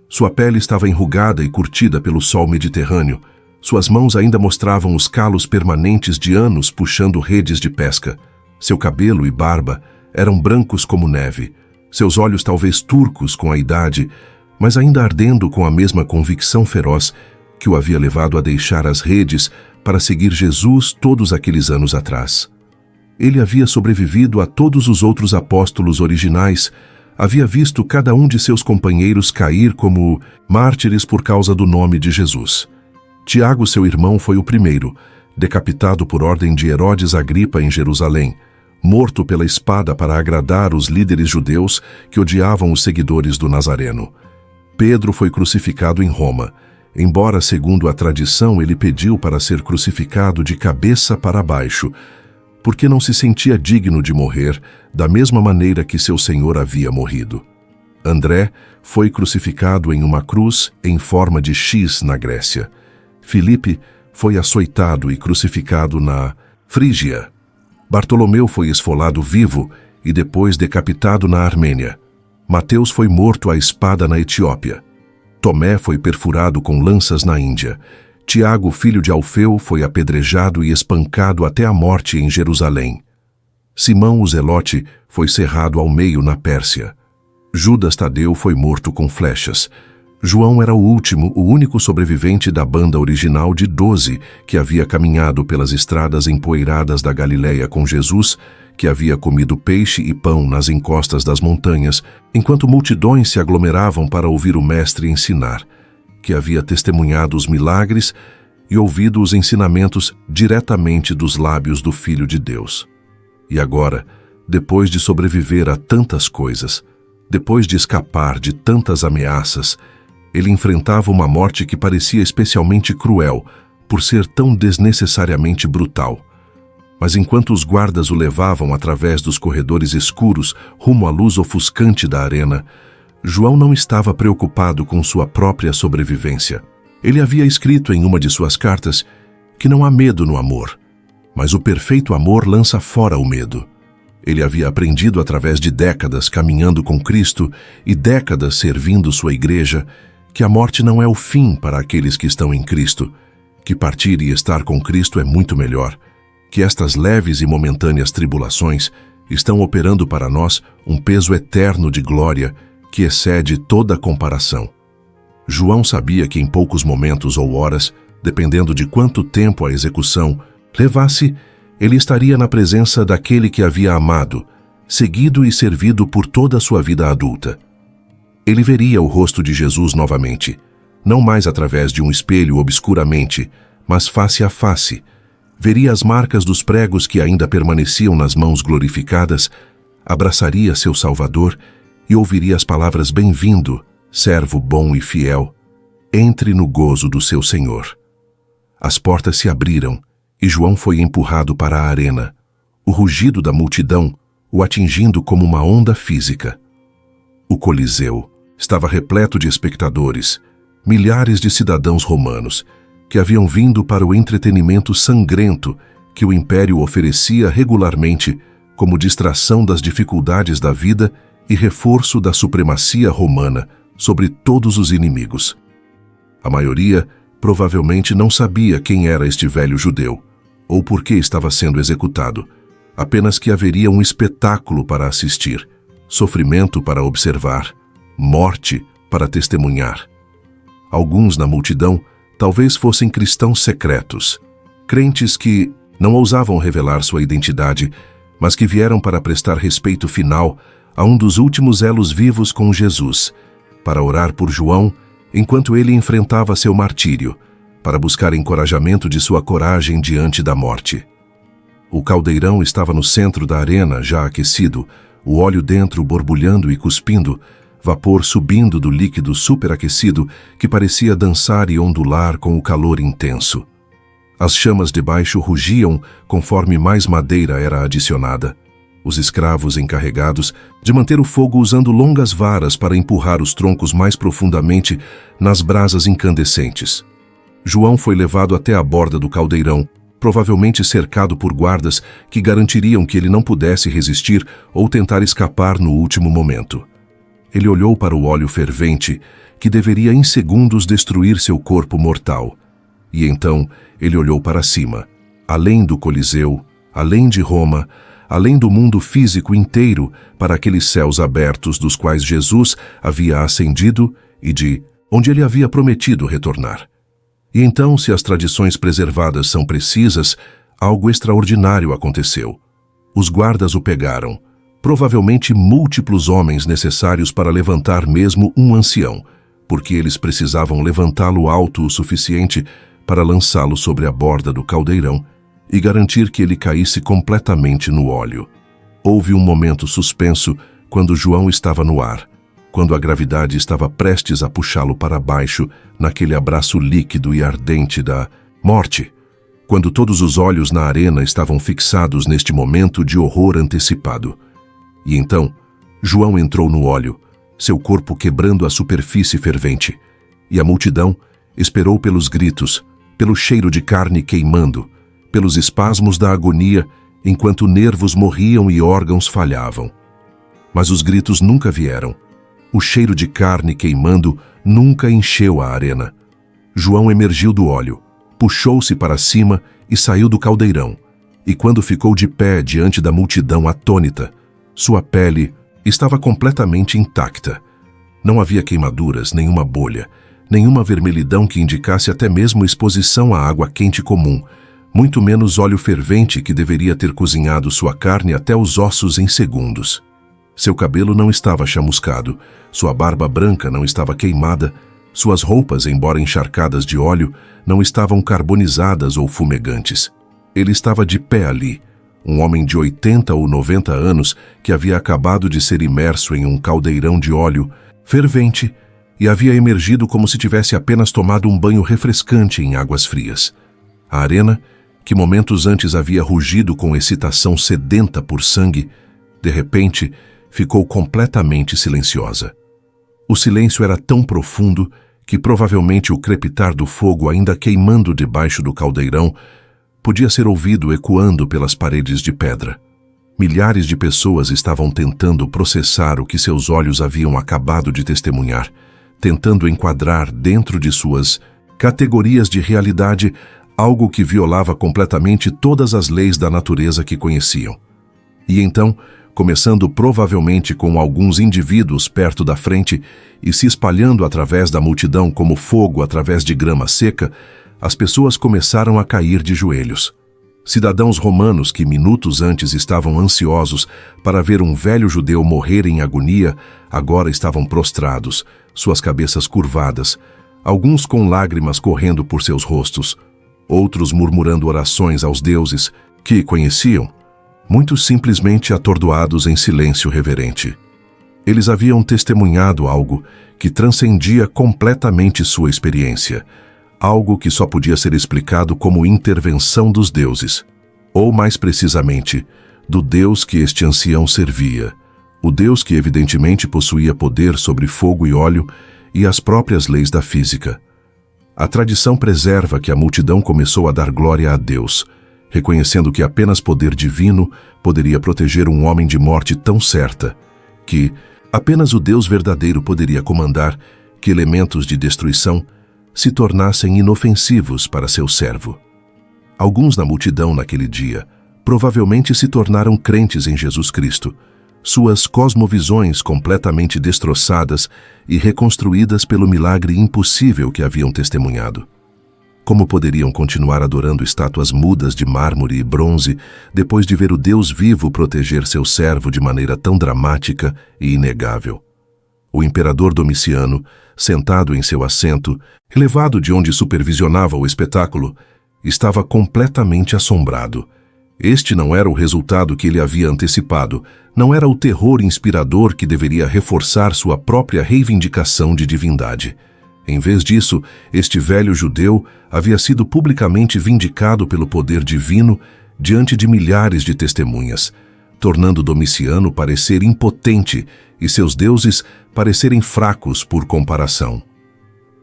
Sua pele estava enrugada e curtida pelo sol mediterrâneo. Suas mãos ainda mostravam os calos permanentes de anos puxando redes de pesca. Seu cabelo e barba eram brancos como neve. Seus olhos talvez turcos com a idade, mas ainda ardendo com a mesma convicção feroz que o havia levado a deixar as redes para seguir Jesus todos aqueles anos atrás. Ele havia sobrevivido a todos os outros apóstolos originais, havia visto cada um de seus companheiros cair como mártires por causa do nome de Jesus. Tiago, seu irmão, foi o primeiro, decapitado por ordem de Herodes Agripa em Jerusalém, morto pela espada para agradar os líderes judeus que odiavam os seguidores do Nazareno. Pedro foi crucificado em Roma, embora, segundo a tradição, ele pediu para ser crucificado de cabeça para baixo, porque não se sentia digno de morrer da mesma maneira que seu Senhor havia morrido. André foi crucificado em uma cruz em forma de X na Grécia. Filipe foi açoitado e crucificado na Frígia. Bartolomeu foi esfolado vivo e depois decapitado na Armênia. Mateus foi morto à espada na Etiópia. Tomé foi perfurado com lanças na Índia. Tiago, filho de Alfeu, foi apedrejado e espancado até a morte em Jerusalém. Simão, o Zelote, foi cerrado ao meio na Pérsia. Judas Tadeu foi morto com flechas. João era o último, o único sobrevivente da banda original de 12 que havia caminhado pelas estradas empoeiradas da Galileia com Jesus, que havia comido peixe e pão nas encostas das montanhas, enquanto multidões se aglomeravam para ouvir o Mestre ensinar, que havia testemunhado os milagres e ouvido os ensinamentos diretamente dos lábios do Filho de Deus. E agora, depois de sobreviver a tantas coisas, depois de escapar de tantas ameaças, ele enfrentava uma morte que parecia especialmente cruel por ser tão desnecessariamente brutal. Mas enquanto os guardas o levavam através dos corredores escuros rumo à luz ofuscante da arena, João não estava preocupado com sua própria sobrevivência. Ele havia escrito em uma de suas cartas que não há medo no amor, mas o perfeito amor lança fora o medo. Ele havia aprendido através de décadas caminhando com Cristo e décadas servindo sua igreja que a morte não é o fim para aqueles que estão em Cristo, que partir e estar com Cristo é muito melhor, que estas leves e momentâneas tribulações estão operando para nós um peso eterno de glória que excede toda comparação. João sabia que em poucos momentos ou horas, dependendo de quanto tempo a execução levasse, ele estaria na presença daquele que havia amado, seguido e servido por toda a sua vida adulta. Ele veria o rosto de Jesus novamente, não mais através de um espelho obscuramente, mas face a face. Veria as marcas dos pregos que ainda permaneciam nas mãos glorificadas, abraçaria seu Salvador e ouviria as palavras bem-vindo, servo bom e fiel, entre no gozo do seu Senhor. As portas se abriram e João foi empurrado para a arena, o rugido da multidão o atingindo como uma onda física. O Coliseu estava repleto de espectadores, milhares de cidadãos romanos, que haviam vindo para o entretenimento sangrento que o Império oferecia regularmente como distração das dificuldades da vida e reforço da supremacia romana sobre todos os inimigos. A maioria provavelmente não sabia quem era este velho judeu, ou por que estava sendo executado, apenas que haveria um espetáculo para assistir, sofrimento para observar, morte para testemunhar. Alguns na multidão talvez fossem cristãos secretos, crentes que não ousavam revelar sua identidade, mas que vieram para prestar respeito final a um dos últimos elos vivos com Jesus, para orar por João enquanto ele enfrentava seu martírio, para buscar encorajamento de sua coragem diante da morte. O caldeirão estava no centro da arena, já aquecido, o óleo dentro borbulhando e cuspindo, vapor subindo do líquido superaquecido que parecia dançar e ondular com o calor intenso. As chamas debaixo rugiam conforme mais madeira era adicionada. Os escravos encarregados de manter o fogo usando longas varas para empurrar os troncos mais profundamente nas brasas incandescentes. João foi levado até a borda do caldeirão, provavelmente cercado por guardas que garantiriam que ele não pudesse resistir ou tentar escapar no último momento. Ele olhou para o óleo fervente, que deveria em segundos destruir seu corpo mortal. E então ele olhou para cima, além do Coliseu, além de Roma, além do mundo físico inteiro, para aqueles céus abertos dos quais Jesus havia ascendido e de onde ele havia prometido retornar. E então, se as tradições preservadas são precisas, algo extraordinário aconteceu. Os guardas o pegaram, provavelmente múltiplos homens necessários para levantar mesmo um ancião, porque eles precisavam levantá-lo alto o suficiente para lançá-lo sobre a borda do caldeirão e garantir que ele caísse completamente no óleo. Houve um momento suspenso quando João estava no ar, quando a gravidade estava prestes a puxá-lo para baixo naquele abraço líquido e ardente da morte, quando todos os olhos na arena estavam fixados neste momento de horror antecipado. E então, João entrou no óleo, seu corpo quebrando a superfície fervente, e a multidão esperou pelos gritos, pelo cheiro de carne queimando, pelos espasmos da agonia, enquanto nervos morriam e órgãos falhavam. Mas os gritos nunca vieram. O cheiro de carne queimando nunca encheu a arena. João emergiu do óleo, puxou-se para cima e saiu do caldeirão. E quando ficou de pé diante da multidão atônita, sua pele estava completamente intacta. Não havia queimaduras, nenhuma bolha, nenhuma vermelhidão que indicasse até mesmo exposição à água quente comum, muito menos óleo fervente que deveria ter cozinhado sua carne até os ossos em segundos. Seu cabelo não estava chamuscado, sua barba branca não estava queimada, suas roupas, embora encharcadas de óleo, não estavam carbonizadas ou fumegantes. Ele estava de pé ali, um homem de 80 ou 90 anos que havia acabado de ser imerso em um caldeirão de óleo fervente e havia emergido como se tivesse apenas tomado um banho refrescante em águas frias. A arena, que momentos antes havia rugido com excitação sedenta por sangue, de repente ficou completamente silenciosa. O silêncio era tão profundo que provavelmente o crepitar do fogo ainda queimando debaixo do caldeirão podia ser ouvido ecoando pelas paredes de pedra. Milhares de pessoas estavam tentando processar o que seus olhos haviam acabado de testemunhar, tentando enquadrar dentro de suas categorias de realidade algo que violava completamente todas as leis da natureza que conheciam. E então, começando provavelmente com alguns indivíduos perto da frente e se espalhando através da multidão como fogo através de grama seca, as pessoas começaram a cair de joelhos. Cidadãos romanos que minutos antes estavam ansiosos para ver um velho judeu morrer em agonia, agora estavam prostrados, suas cabeças curvadas, alguns com lágrimas correndo por seus rostos, outros murmurando orações aos deuses que conheciam, muitos simplesmente atordoados em silêncio reverente. Eles haviam testemunhado algo que transcendia completamente sua experiência, algo que só podia ser explicado como intervenção dos deuses, ou mais precisamente, do Deus que este ancião servia, o Deus que evidentemente possuía poder sobre fogo e óleo e as próprias leis da física. A tradição preserva que a multidão começou a dar glória a Deus, reconhecendo que apenas poder divino poderia proteger um homem de morte tão certa, que apenas o Deus verdadeiro poderia comandar que elementos de destruição se tornassem inofensivos para seu servo. Alguns na multidão naquele dia provavelmente se tornaram crentes em Jesus Cristo, suas cosmovisões completamente destroçadas e reconstruídas pelo milagre impossível que haviam testemunhado. Como poderiam continuar adorando estátuas mudas de mármore e bronze depois de ver o Deus vivo proteger seu servo de maneira tão dramática e inegável? O imperador Domiciano, sentado em seu assento, elevado de onde supervisionava o espetáculo, estava completamente assombrado. Este não era o resultado que ele havia antecipado, não era o terror inspirador que deveria reforçar sua própria reivindicação de divindade. Em vez disso, este velho judeu havia sido publicamente vindicado pelo poder divino diante de milhares de testemunhas, tornando Domiciano parecer impotente e seus deuses parecerem fracos por comparação.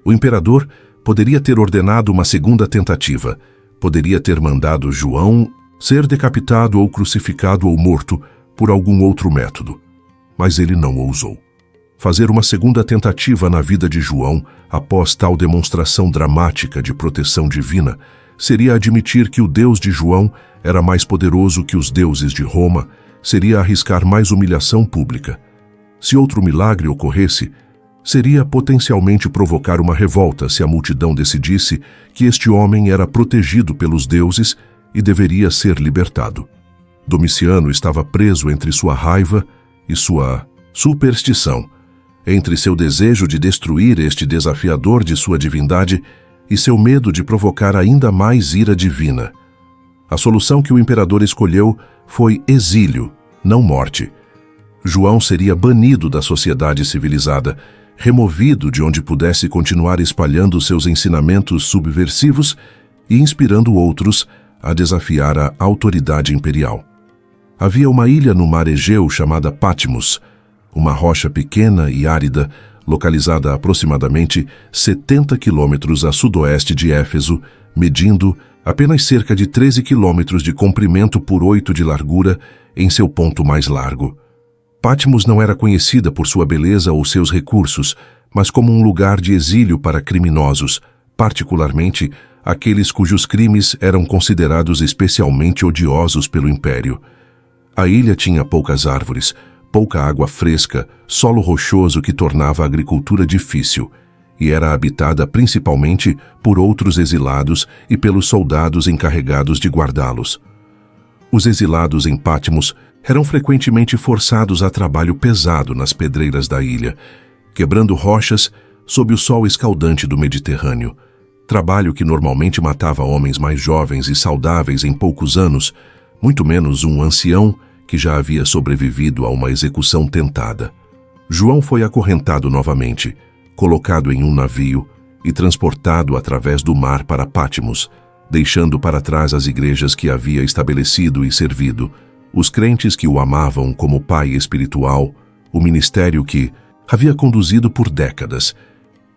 O imperador poderia ter ordenado uma segunda tentativa, poderia ter mandado João ser decapitado ou crucificado ou morto por algum outro método, mas ele não ousou. Fazer uma segunda tentativa na vida de João após tal demonstração dramática de proteção divina seria admitir que o Deus de João era mais poderoso que os deuses de Roma, seria arriscar mais humilhação pública. Se outro milagre ocorresse, seria potencialmente provocar uma revolta se a multidão decidisse que este homem era protegido pelos deuses e deveria ser libertado. Domiciano estava preso entre sua raiva e sua superstição, entre seu desejo de destruir este desafiador de sua divindade e seu medo de provocar ainda mais ira divina. A solução que o imperador escolheu foi exílio, não morte. João seria banido da sociedade civilizada, removido de onde pudesse continuar espalhando seus ensinamentos subversivos e inspirando outros a desafiar a autoridade imperial. Havia uma ilha no mar Egeu chamada Patmos, uma rocha pequena e árida, localizada a aproximadamente 70 quilômetros a sudoeste de Éfeso, medindo apenas cerca de 13 quilômetros de comprimento por 8 de largura em seu ponto mais largo. Patmos não era conhecida por sua beleza ou seus recursos, mas como um lugar de exílio para criminosos, particularmente aqueles cujos crimes eram considerados especialmente odiosos pelo Império. A ilha tinha poucas árvores, pouca água fresca, solo rochoso que tornava a agricultura difícil, e era habitada principalmente por outros exilados e pelos soldados encarregados de guardá-los. Os exilados em Patmos eram frequentemente forçados a trabalho pesado nas pedreiras da ilha, quebrando rochas sob o sol escaldante do Mediterrâneo, trabalho que normalmente matava homens mais jovens e saudáveis em poucos anos, muito menos um ancião que já havia sobrevivido a uma execução tentada. João foi acorrentado novamente, colocado em um navio e transportado através do mar para Patmos, deixando para trás as igrejas que havia estabelecido e servido, os crentes que o amavam como pai espiritual, o ministério que havia conduzido por décadas.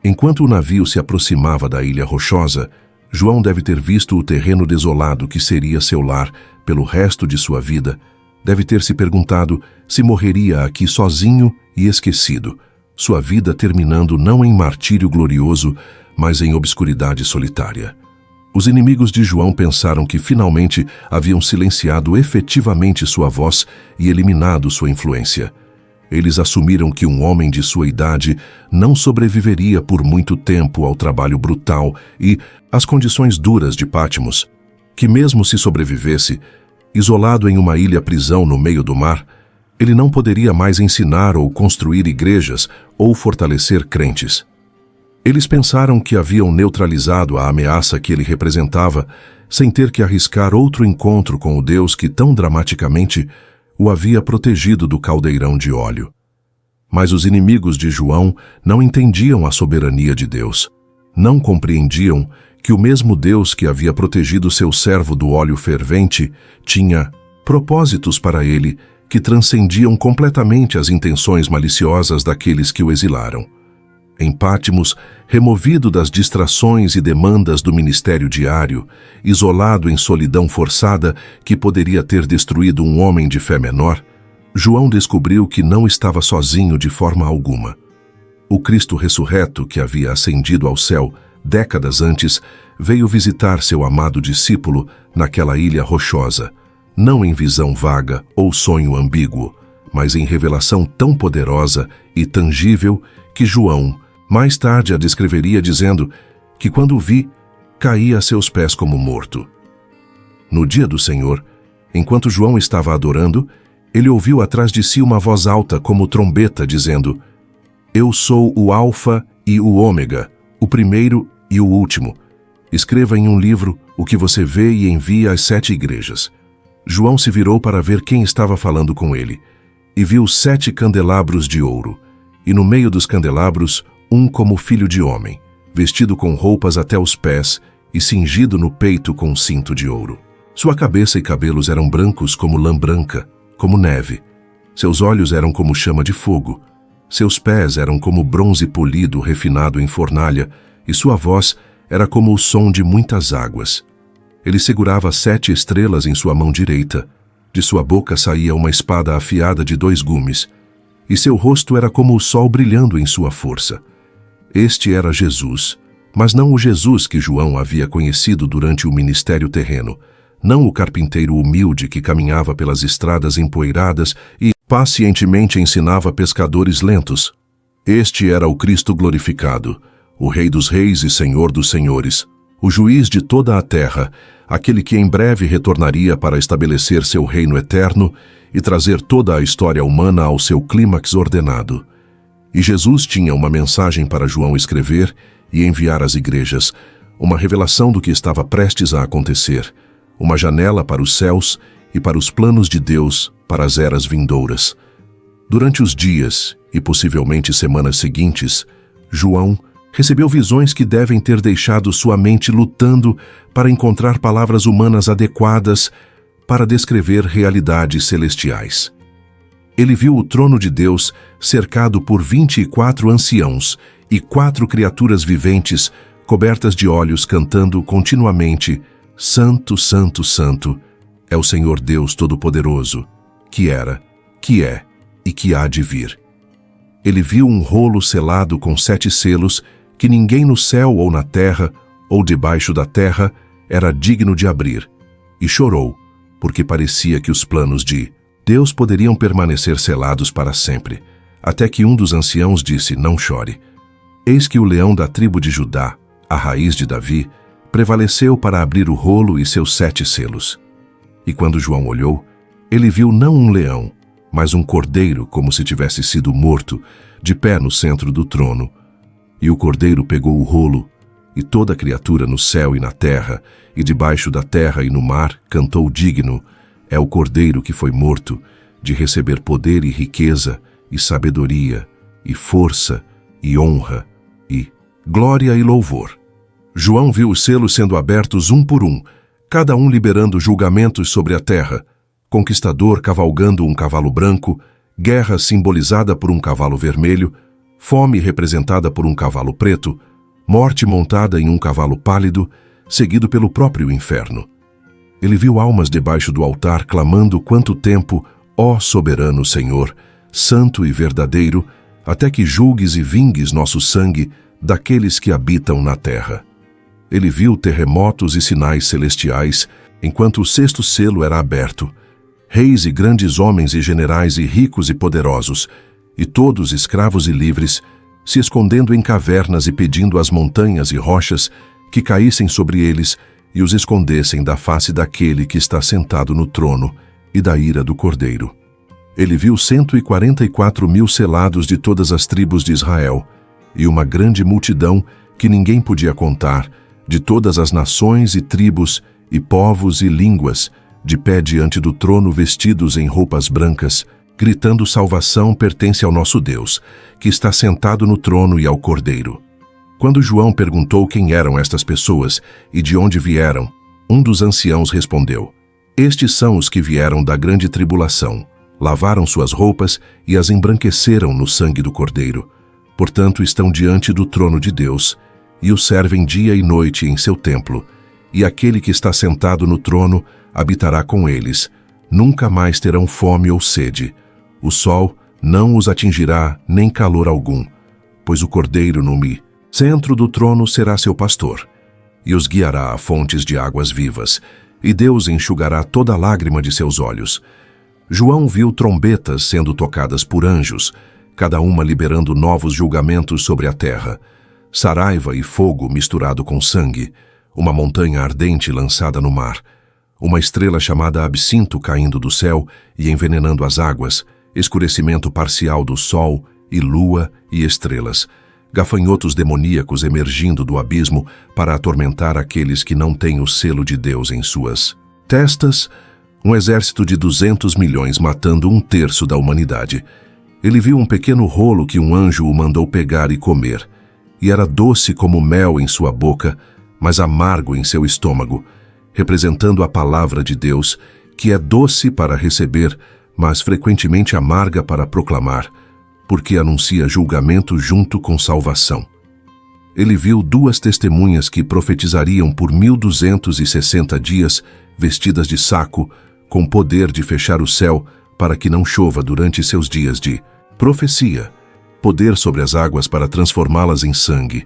Enquanto o navio se aproximava da ilha rochosa, João deve ter visto o terreno desolado que seria seu lar pelo resto de sua vida. Deve ter se perguntado se morreria aqui sozinho e esquecido, sua vida terminando não em martírio glorioso, mas em obscuridade solitária. Os inimigos de João pensaram que finalmente haviam silenciado efetivamente sua voz e eliminado sua influência. Eles assumiram que um homem de sua idade não sobreviveria por muito tempo ao trabalho brutal e às condições duras de Patmos, que mesmo se sobrevivesse, isolado em uma ilha-prisão no meio do mar, ele não poderia mais ensinar ou construir igrejas ou fortalecer crentes. Eles pensaram que haviam neutralizado a ameaça que ele representava sem ter que arriscar outro encontro com o Deus que tão dramaticamente o havia protegido do caldeirão de óleo. Mas os inimigos de João não entendiam a soberania de Deus. Não compreendiam que o mesmo Deus que havia protegido seu servo do óleo fervente tinha propósitos para ele que transcendiam completamente as intenções maliciosas daqueles que o exilaram. Em Patmos, removido das distrações e demandas do ministério diário, isolado em solidão forçada que poderia ter destruído um homem de fé menor, João descobriu que não estava sozinho de forma alguma. O Cristo ressurreto, que havia ascendido ao céu décadas antes, veio visitar seu amado discípulo naquela ilha rochosa, não em visão vaga ou sonho ambíguo, mas em revelação tão poderosa e tangível que João mais tarde a descreveria dizendo que quando o vi, caía a seus pés como morto. No dia do Senhor, enquanto João estava adorando, ele ouviu atrás de si uma voz alta como trombeta, dizendo: Eu sou o Alfa e o Ômega, o primeiro e o último. Escreva em um livro o que você vê e envie às 7 igrejas. João se virou para ver quem estava falando com ele, e viu 7 candelabros de ouro, e no meio dos candelabros um como filho de homem, vestido com roupas até os pés e cingido no peito com um cinto de ouro. Sua cabeça e cabelos eram brancos como lã branca, como neve. Seus olhos eram como chama de fogo. Seus pés eram como bronze polido refinado em fornalha, e sua voz era como o som de muitas águas. Ele segurava 7 estrelas em sua mão direita. De sua boca saía uma espada afiada de 2 gumes, e seu rosto era como o sol brilhando em sua força. Este era Jesus, mas não o Jesus que João havia conhecido durante o ministério terreno, não o carpinteiro humilde que caminhava pelas estradas empoeiradas e pacientemente ensinava pescadores lentos. Este era o Cristo glorificado, o Rei dos Reis e Senhor dos Senhores, o juiz de toda a terra, aquele que em breve retornaria para estabelecer seu reino eterno e trazer toda a história humana ao seu clímax ordenado. E Jesus tinha uma mensagem para João escrever e enviar às igrejas, uma revelação do que estava prestes a acontecer, uma janela para os céus e para os planos de Deus para as eras vindouras. Durante os dias e possivelmente semanas seguintes, João recebeu visões que devem ter deixado sua mente lutando para encontrar palavras humanas adequadas para descrever realidades celestiais. Ele viu o trono de Deus cercado por 24 anciãos e 4 criaturas viventes cobertas de olhos cantando continuamente: Santo, Santo, Santo, é o Senhor Deus Todo-Poderoso, que era, que é e que há de vir. Ele viu um rolo selado com 7 selos que ninguém no céu ou na terra ou debaixo da terra era digno de abrir, e chorou, porque parecia que os planos de Deus poderiam permanecer selados para sempre, até que um dos anciãos disse: Não chore. Eis que o leão da tribo de Judá, a raiz de Davi, prevaleceu para abrir o rolo e seus 7 selos. E quando João olhou, ele viu não um leão, mas um cordeiro como se tivesse sido morto, de pé no centro do trono. E o cordeiro pegou o rolo, e toda criatura no céu e na terra, e debaixo da terra e no mar, cantou: Digno é o cordeiro que foi morto, de receber poder e riqueza, e sabedoria, e força, e honra, e glória e louvor. João viu os selos sendo abertos um por um, cada um liberando julgamentos sobre a terra: conquistador cavalgando um cavalo branco, guerra simbolizada por um cavalo vermelho, fome representada por um cavalo preto, morte montada em um cavalo pálido, seguido pelo próprio inferno. Ele viu almas debaixo do altar clamando: Quanto tempo, ó soberano Senhor, santo e verdadeiro, até que julgues e vingues nosso sangue daqueles que habitam na terra. Ele viu terremotos e sinais celestiais, enquanto o 6º selo era aberto. Reis e grandes homens e generais e ricos e poderosos, e todos escravos e livres, se escondendo em cavernas e pedindo às montanhas e rochas que caíssem sobre eles e os escondessem da face daquele que está sentado no trono e da ira do Cordeiro. Ele viu 144.000 selados de todas as tribos de Israel, e uma grande multidão que ninguém podia contar, de todas as nações e tribos e povos e línguas, de pé diante do trono vestidos em roupas brancas, gritando: Salvação pertence ao nosso Deus, que está sentado no trono e ao Cordeiro. Quando João perguntou quem eram estas pessoas e de onde vieram, um dos anciãos respondeu: Estes são os que vieram da grande tribulação, lavaram suas roupas e as embranqueceram no sangue do Cordeiro. Portanto, estão diante do trono de Deus, e o servem dia e noite em seu templo, e aquele que está sentado no trono habitará com eles. Nunca mais terão fome ou sede. O sol não os atingirá, nem calor algum, pois o Cordeiro no centro do trono será seu pastor, e os guiará a fontes de águas vivas, e Deus enxugará toda lágrima de seus olhos. João viu trombetas sendo tocadas por anjos, cada uma liberando novos julgamentos sobre a terra: saraiva e fogo misturado com sangue. uma montanha ardente lançada no mar, uma estrela chamada Absinto caindo do céu e envenenando as águas, escurecimento parcial do sol e lua e estrelas, gafanhotos demoníacos emergindo do abismo para atormentar aqueles que não têm o selo de Deus em suas testas, um exército de 200 milhões matando 1/3 da humanidade. Ele viu um pequeno rolo que um anjo o mandou pegar e comer, e era doce como mel em sua boca, mas amargo em seu estômago, representando a palavra de Deus, que é doce para receber, mas frequentemente amarga para proclamar, porque anuncia julgamento junto com salvação. Ele viu 2 testemunhas que profetizariam por 1260 dias, vestidas de saco, com poder de fechar o céu para que não chova durante seus dias de profecia, poder sobre as águas para transformá-las em sangue,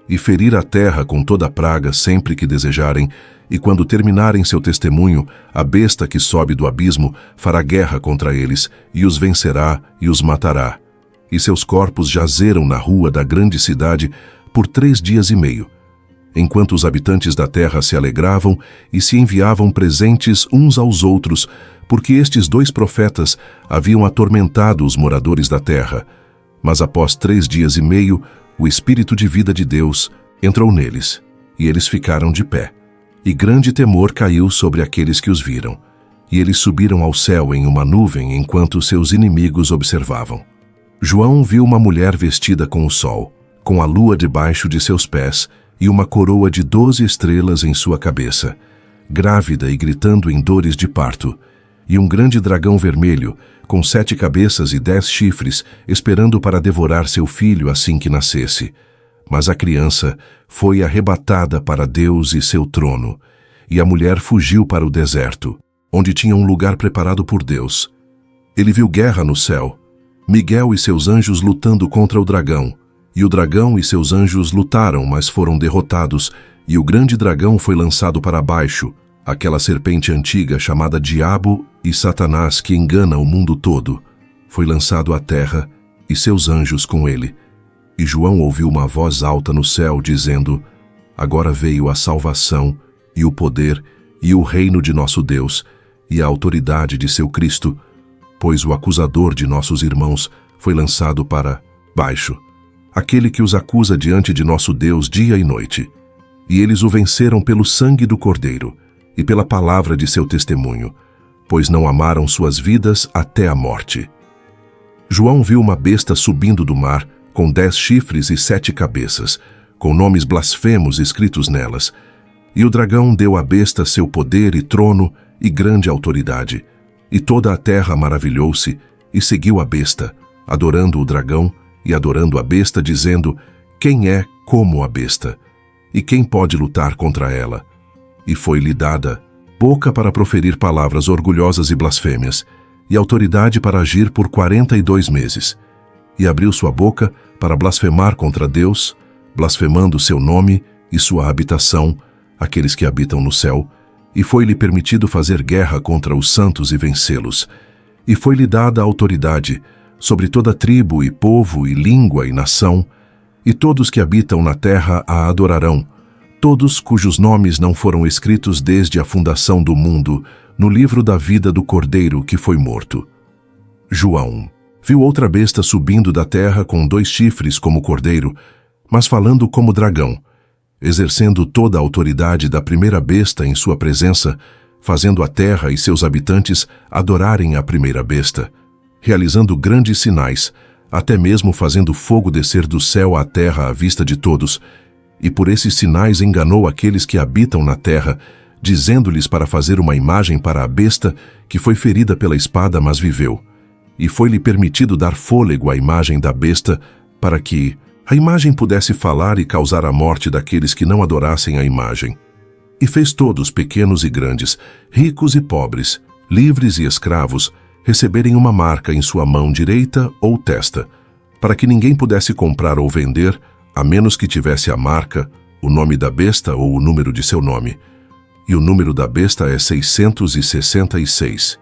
e ferir a terra com toda a praga sempre que desejarem, e quando terminarem seu testemunho, a besta que sobe do abismo fará guerra contra eles, e os vencerá e os matará. E seus corpos jazeram na rua da grande cidade por 3 dias e meio, enquanto os habitantes da terra se alegravam e se enviavam presentes uns aos outros, porque estes 2 profetas haviam atormentado os moradores da terra. Mas após 3 dias e meio, o Espírito de vida de Deus entrou neles, e eles ficaram de pé. E grande temor caiu sobre aqueles que os viram, e eles subiram ao céu em uma nuvem enquanto seus inimigos observavam. João viu uma mulher vestida com o sol, com a lua debaixo de seus pés e uma coroa de 12 estrelas em sua cabeça, grávida e gritando em dores de parto, e um grande dragão vermelho, com 7 cabeças e 10 chifres, esperando para devorar seu filho assim que nascesse. Mas a criança foi arrebatada para Deus e seu trono, e a mulher fugiu para o deserto, onde tinha um lugar preparado por Deus. Ele viu guerra no céu, Miguel e seus anjos lutando contra o dragão, e o dragão e seus anjos lutaram, mas foram derrotados, e o grande dragão foi lançado para baixo, aquela serpente antiga chamada Diabo e Satanás que engana o mundo todo. Foi lançado à terra, e seus anjos com ele. E João ouviu uma voz alta no céu dizendo: Agora veio a salvação, e o poder, e o reino de nosso Deus, e a autoridade de seu Cristo, pois o acusador de nossos irmãos foi lançado para baixo, aquele que os acusa diante de nosso Deus dia e noite. E eles o venceram pelo sangue do Cordeiro e pela palavra de seu testemunho, pois não amaram suas vidas até a morte. João viu uma besta subindo do mar, com 10 chifres e 7 cabeças, com nomes blasfemos escritos nelas. E o dragão deu à besta seu poder e trono e grande autoridade. E toda a terra maravilhou-se e seguiu a besta, adorando o dragão e adorando a besta, dizendo: Quem é como a besta? E quem pode lutar contra ela? E foi-lhe dada boca para proferir palavras orgulhosas e blasfêmias, e autoridade para agir por 42 meses. E abriu sua boca para blasfemar contra Deus, blasfemando seu nome e sua habitação, aqueles que habitam no céu, e foi-lhe permitido fazer guerra contra os santos e vencê-los. E foi-lhe dada autoridade sobre toda tribo e povo e língua e nação, e todos que habitam na terra a adorarão, todos cujos nomes não foram escritos desde a fundação do mundo no livro da vida do Cordeiro que foi morto. João viu outra besta subindo da terra com 2 chifres como cordeiro, mas falando como dragão, exercendo toda a autoridade da primeira besta em sua presença, fazendo a terra e seus habitantes adorarem a primeira besta, realizando grandes sinais, até mesmo fazendo fogo descer do céu à terra à vista de todos, e por esses sinais enganou aqueles que habitam na terra, dizendo-lhes para fazer uma imagem para a besta que foi ferida pela espada, mas viveu. E foi-lhe permitido dar fôlego à imagem da besta, para que a imagem pudesse falar e causar a morte daqueles que não adorassem a imagem. E fez todos, pequenos e grandes, ricos e pobres, livres e escravos, receberem uma marca em sua mão direita ou testa, para que ninguém pudesse comprar ou vender, a menos que tivesse a marca, o nome da besta ou o número de seu nome. E o número da besta é 666.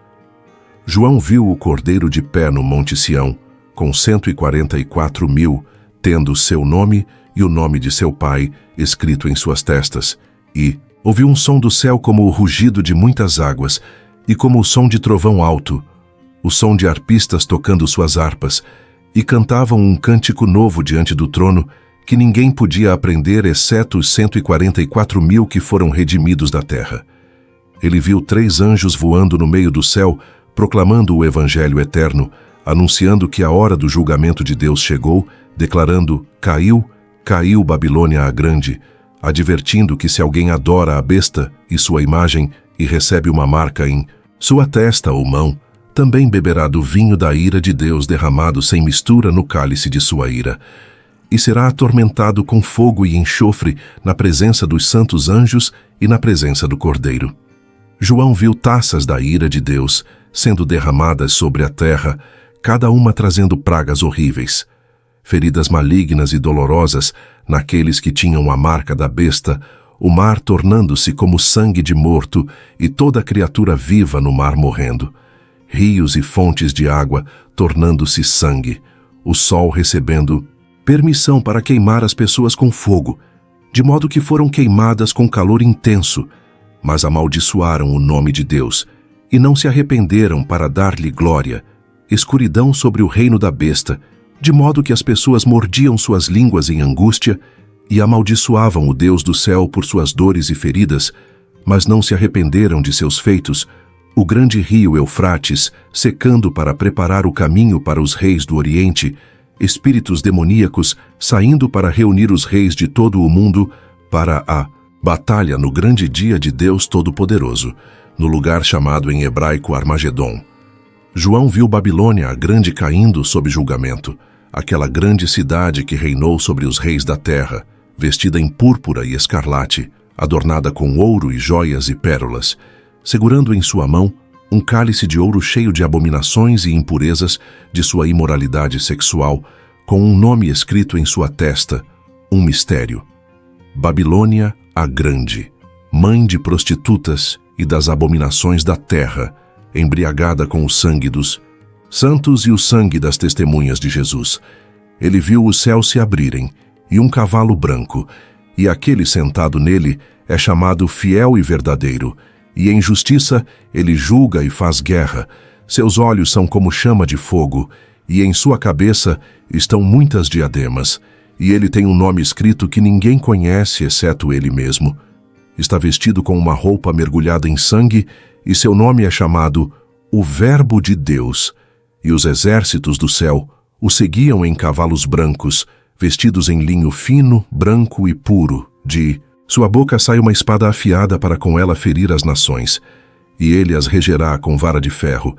João viu o Cordeiro de pé no Monte Sião, com 144.000, tendo seu nome e o nome de seu pai escrito em suas testas, E ouviu um som do céu como o rugido de muitas águas, e como o som de trovão alto, o som de arpistas tocando suas harpas, e cantavam um cântico novo diante do trono, que ninguém podia aprender exceto os 144.000 que foram redimidos da terra. Ele viu 3 anjos voando no meio do céu, proclamando o evangelho eterno, anunciando que a hora do julgamento de Deus chegou, declarando: caiu, caiu Babilônia a grande, advertindo que se alguém adora a besta e sua imagem e recebe uma marca em sua testa ou mão, também beberá do vinho da ira de Deus derramado sem mistura no cálice de sua ira, e será atormentado com fogo e enxofre na presença dos santos anjos e na presença do Cordeiro. João viu taças da ira de Deus sendo derramadas sobre a terra, cada uma trazendo pragas horríveis, feridas malignas e dolorosas naqueles que tinham a marca da besta, o mar tornando-se como sangue de morto e toda criatura viva no mar morrendo, rios e fontes de água tornando-se sangue, o sol recebendo permissão para queimar as pessoas com fogo, de modo que foram queimadas com calor intenso, mas amaldiçoaram o nome de Deus e não se arrependeram para dar-lhe glória, escuridão sobre o reino da besta, de modo que as pessoas mordiam suas línguas em angústia e amaldiçoavam o Deus do céu por suas dores e feridas, mas não se arrependeram de seus feitos, o grande rio Eufrates secando para preparar o caminho para os reis do Oriente, espíritos demoníacos saindo para reunir os reis de todo o mundo para a batalha no grande dia de Deus Todo-Poderoso, no lugar chamado em hebraico Armagedon. João viu Babilônia a grande caindo sob julgamento, aquela grande cidade que reinou sobre os reis da terra, vestida em púrpura e escarlate, adornada com ouro e joias e pérolas, segurando em sua mão um cálice de ouro cheio de abominações e impurezas de sua imoralidade sexual, com um nome escrito em sua testa, um mistério: Babilônia a Grande, mãe de prostitutas e das abominações da terra, embriagada com o sangue dos santos e o sangue das testemunhas de Jesus. Ele viu os céus se abrirem e um cavalo branco, e aquele sentado nele é chamado Fiel e Verdadeiro, e em justiça ele julga e faz guerra. Seus olhos são como chama de fogo, e em sua cabeça estão muitas diademas, e ele tem um nome escrito que ninguém conhece exceto ele mesmo. Está vestido com uma roupa mergulhada em sangue, e seu nome é chamado o Verbo de Deus. E os exércitos do céu o seguiam em cavalos brancos, vestidos em linho fino, branco e puro. De sua boca sai uma espada afiada para com ela ferir as nações, e ele as regerá com vara de ferro,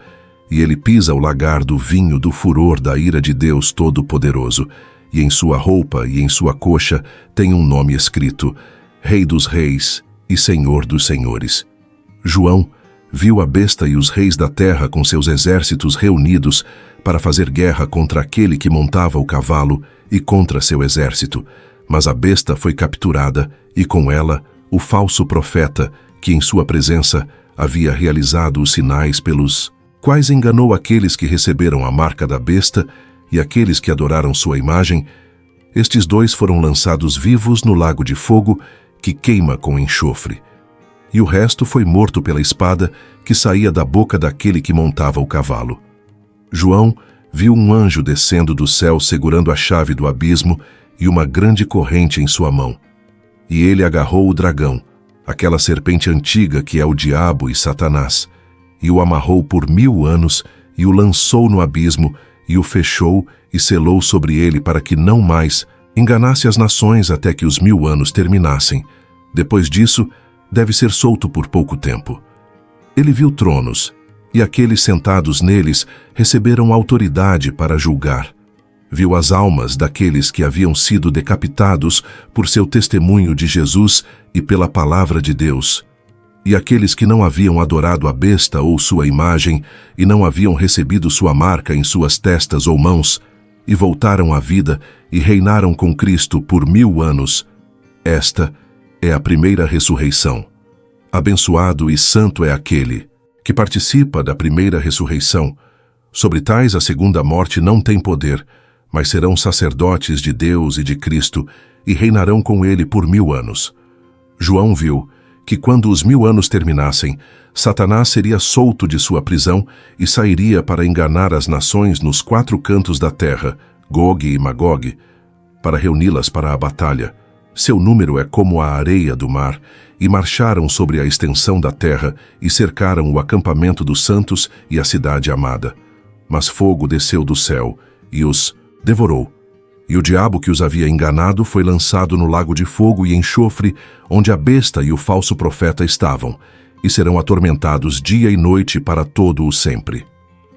e ele pisa o lagar do vinho do furor da ira de Deus Todo-Poderoso, e em sua roupa e em sua coxa tem um nome escrito: Rei dos Reis e Senhor dos Senhores. João viu a besta e os reis da terra com seus exércitos reunidos para fazer guerra contra aquele que montava o cavalo e contra seu exército, mas a besta foi capturada e com ela o falso profeta que em sua presença havia realizado os sinais pelos quais enganou aqueles que receberam a marca da besta e aqueles que adoraram sua imagem. Estes dois foram lançados vivos no lago de fogo que queima com enxofre. E o resto foi morto pela espada que saía da boca daquele que montava o cavalo. João viu um anjo descendo do céu segurando a chave do abismo e uma grande corrente em sua mão. E ele agarrou o dragão, aquela serpente antiga que é o diabo e Satanás, e o amarrou por 1000 anos e o lançou no abismo e o fechou e selou sobre ele para que não mais enganasse as nações até que os 1000 anos terminassem. Depois disso, deve ser solto por pouco tempo. Ele viu tronos, e aqueles sentados neles receberam autoridade para julgar. Viu as almas daqueles que haviam sido decapitados por seu testemunho de Jesus e pela palavra de Deus, e aqueles que não haviam adorado a besta ou sua imagem e não haviam recebido sua marca em suas testas ou mãos, e voltaram à vida e reinaram com Cristo por 1000 anos. Esta é a primeira ressurreição. Abençoado e santo é aquele que participa da primeira ressurreição. Sobre tais a segunda morte não tem poder, mas serão sacerdotes de Deus e de Cristo e reinarão com ele por 1000 anos. João viu que quando os 1000 anos terminassem, Satanás seria solto de sua prisão e sairia para enganar as nações nos 4 cantos da terra, Gog e Magog, para reuni-las para a batalha. Seu número é como a areia do mar, e marcharam sobre a extensão da terra e cercaram o acampamento dos santos e a cidade amada. Mas fogo desceu do céu e os devorou. E o diabo que os havia enganado foi lançado no lago de fogo e enxofre, onde a besta e o falso profeta estavam, e serão atormentados dia e noite para todo o sempre.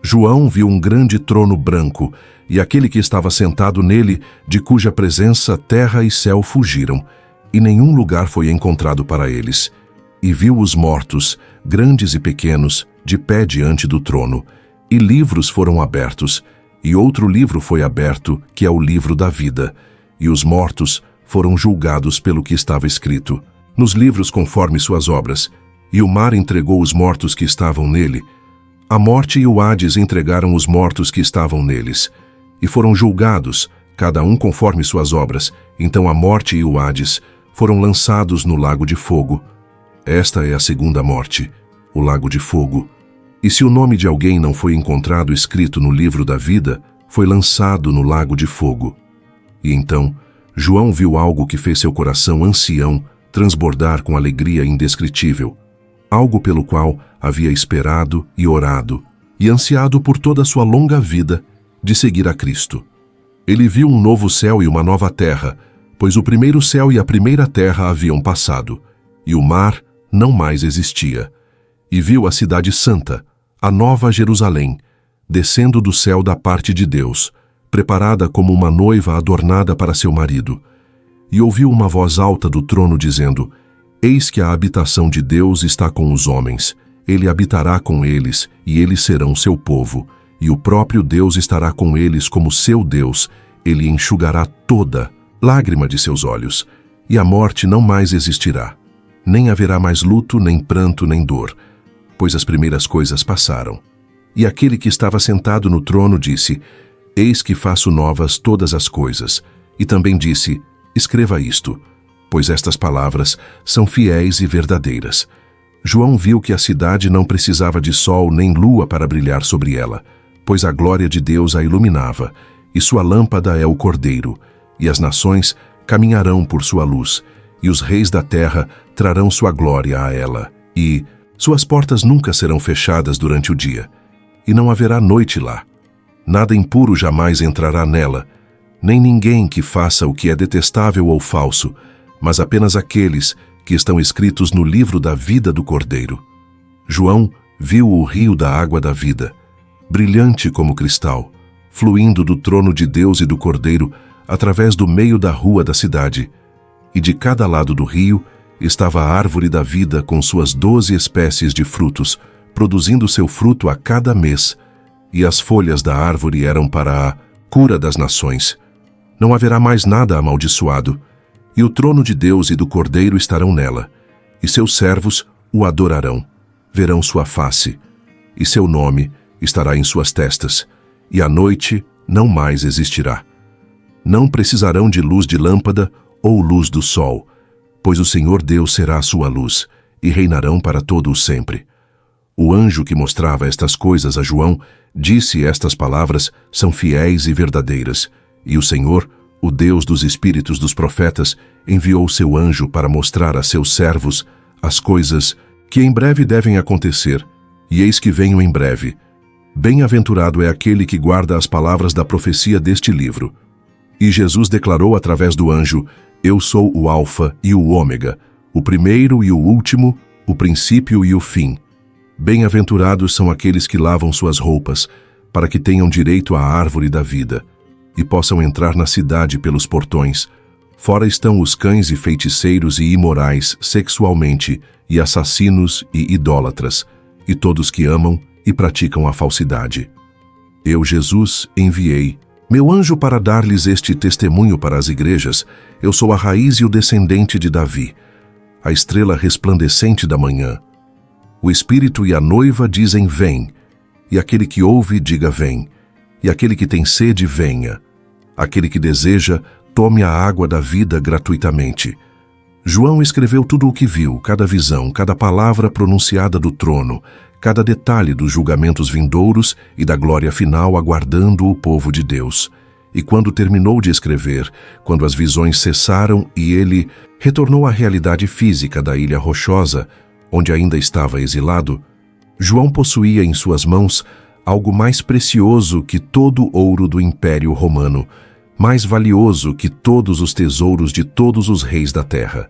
João viu um grande trono branco, e aquele que estava sentado nele, de cuja presença terra e céu fugiram, e nenhum lugar foi encontrado para eles. E viu os mortos, grandes e pequenos, de pé diante do trono, e livros foram abertos, e outro livro foi aberto, que é o livro da vida, e os mortos foram julgados pelo que estava escrito, nos livros conforme suas obras, e o mar entregou os mortos que estavam nele. A morte e o Hades entregaram os mortos que estavam neles, e foram julgados, cada um conforme suas obras. Então a morte e o Hades foram lançados no lago de fogo. Esta é a segunda morte, o lago de fogo. E se o nome de alguém não foi encontrado escrito no livro da vida, foi lançado no lago de fogo. E então, João viu algo que fez seu coração ancião transbordar com alegria indescritível, algo pelo qual havia esperado e orado, e ansiado por toda a sua longa vida de seguir a Cristo. Ele viu um novo céu e uma nova terra, pois o primeiro céu e a primeira terra haviam passado, e o mar não mais existia. E viu a cidade santa, a nova Jerusalém, descendo do céu da parte de Deus, preparada como uma noiva adornada para seu marido. E ouviu uma voz alta do trono dizendo: Eis que a habitação de Deus está com os homens. Ele habitará com eles, e eles serão seu povo. E o próprio Deus estará com eles como seu Deus. Ele enxugará toda lágrima de seus olhos, e a morte não mais existirá. Nem haverá mais luto, nem pranto, nem dor, pois as primeiras coisas passaram. E aquele que estava sentado no trono disse: Eis que faço novas todas as coisas. E também disse: Escreva isto, pois estas palavras são fiéis e verdadeiras. João viu que a cidade não precisava de sol nem lua para brilhar sobre ela, pois a glória de Deus a iluminava, e sua lâmpada é o Cordeiro, e as nações caminharão por sua luz, e os reis da terra trarão sua glória a ela, e suas portas nunca serão fechadas durante o dia, e não haverá noite lá. Nada impuro jamais entrará nela, nem ninguém que faça o que é detestável ou falso, mas apenas aqueles que estão escritos no livro da vida do Cordeiro. João viu o rio da água da vida, brilhante como cristal, fluindo do trono de Deus e do Cordeiro através do meio da rua da cidade. E de cada lado do rio estava a árvore da vida com suas 12 espécies de frutos, produzindo seu fruto a cada mês, e as folhas da árvore eram para a cura das nações. Não haverá mais nada amaldiçoado, e o trono de Deus e do Cordeiro estarão nela, e seus servos o adorarão, verão sua face, e seu nome estará em suas testas, e a noite não mais existirá. Não precisarão de luz de lâmpada ou luz do sol, pois o Senhor Deus será a sua luz, e reinarão para todo o sempre. O anjo que mostrava estas coisas a João disse: Estas palavras são fiéis e verdadeiras, e o Senhor, o Deus dos espíritos dos profetas, enviou seu anjo para mostrar a seus servos as coisas que em breve devem acontecer, e eis que venho em breve. Bem-aventurado é aquele que guarda as palavras da profecia deste livro. E Jesus declarou através do anjo: Eu sou o Alfa e o Ômega, o primeiro e o último, o princípio e o fim. Bem-aventurados são aqueles que lavam suas roupas, para que tenham direito à árvore da vida, e possam entrar na cidade pelos portões. Fora estão os cães e feiticeiros e imorais sexualmente, e assassinos e idólatras, e todos que amam e praticam a falsidade. Eu, Jesus, enviei meu anjo para dar-lhes este testemunho para as igrejas. Eu sou a raiz e o descendente de Davi, a estrela resplandecente da manhã. O Espírito e a noiva dizem: Vem, e aquele que ouve, diga: Vem, e aquele que tem sede, venha. Aquele que deseja, tome a água da vida gratuitamente. João escreveu tudo o que viu, cada visão, cada palavra pronunciada do trono, cada detalhe dos julgamentos vindouros e da glória final aguardando o povo de Deus. E quando terminou de escrever, quando as visões cessaram e ele retornou à realidade física da ilha rochosa, onde ainda estava exilado, João possuía em suas mãos algo mais precioso que todo o ouro do Império Romano, mais valioso que todos os tesouros de todos os reis da terra.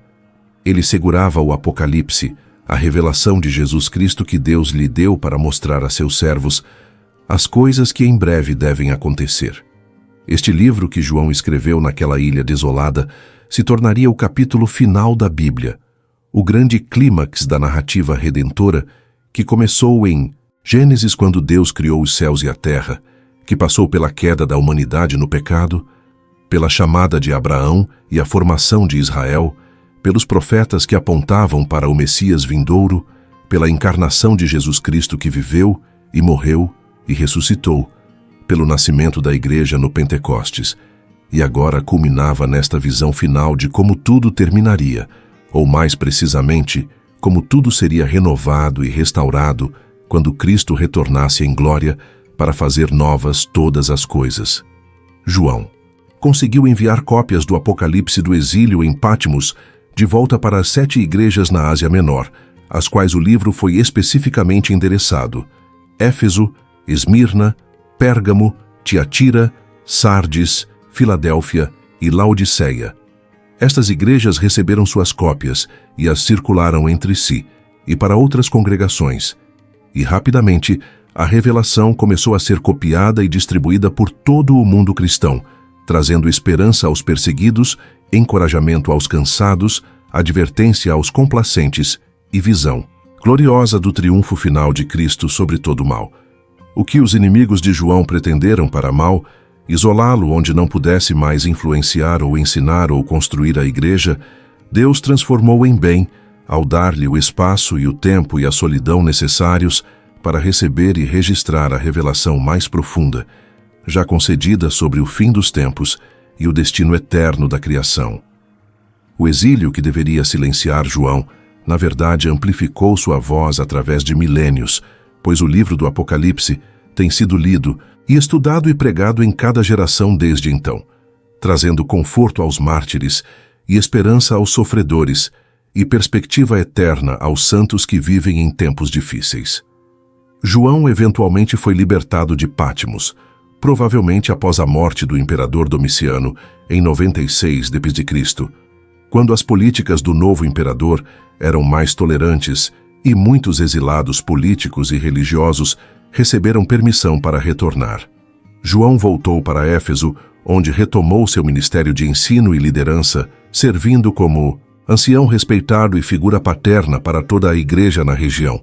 Ele segurava o Apocalipse, a revelação de Jesus Cristo que Deus lhe deu para mostrar a seus servos as coisas que em breve devem acontecer. Este livro que João escreveu naquela ilha desolada se tornaria o capítulo final da Bíblia, o grande clímax da narrativa redentora que começou em Gênesis, quando Deus criou os céus e a terra, que passou pela queda da humanidade no pecado, pela chamada de Abraão e a formação de Israel, pelos profetas que apontavam para o Messias vindouro, pela encarnação de Jesus Cristo que viveu e morreu e ressuscitou, pelo nascimento da Igreja no Pentecostes, e agora culminava nesta visão final de como tudo terminaria, ou mais precisamente, como tudo seria renovado e restaurado quando Cristo retornasse em glória para fazer novas todas as coisas. João conseguiu enviar cópias do Apocalipse do exílio em Patmos de volta para as 7 igrejas na Ásia Menor, às quais o livro foi especificamente endereçado: Éfeso, Esmirna, Pérgamo, Tiatira, Sardes, Filadélfia e Laodiceia. Estas igrejas receberam suas cópias e as circularam entre si e para outras congregações. E rapidamente, a revelação começou a ser copiada e distribuída por todo o mundo cristão, trazendo esperança aos perseguidos, encorajamento aos cansados, advertência aos complacentes e visão gloriosa do triunfo final de Cristo sobre todo o mal. O que os inimigos de João pretenderam para mal, isolá-lo onde não pudesse mais influenciar ou ensinar ou construir a igreja, Deus transformou em bem, ao dar-lhe o espaço e o tempo e a solidão necessários para receber e registrar a revelação mais profunda, já concedida sobre o fim dos tempos e o destino eterno da criação. O exílio que deveria silenciar João, na verdade amplificou sua voz através de milênios, pois o livro do Apocalipse tem sido lido e estudado e pregado em cada geração desde então, trazendo conforto aos mártires e esperança aos sofredores e perspectiva eterna aos santos que vivem em tempos difíceis. João eventualmente foi libertado de Patmos, provavelmente após a morte do imperador Domiciano em 96 d.C., quando as políticas do novo imperador eram mais tolerantes e muitos exilados políticos e religiosos receberam permissão para retornar. João voltou para Éfeso, onde retomou seu ministério de ensino e liderança, servindo como ancião respeitado e figura paterna para toda a igreja na região.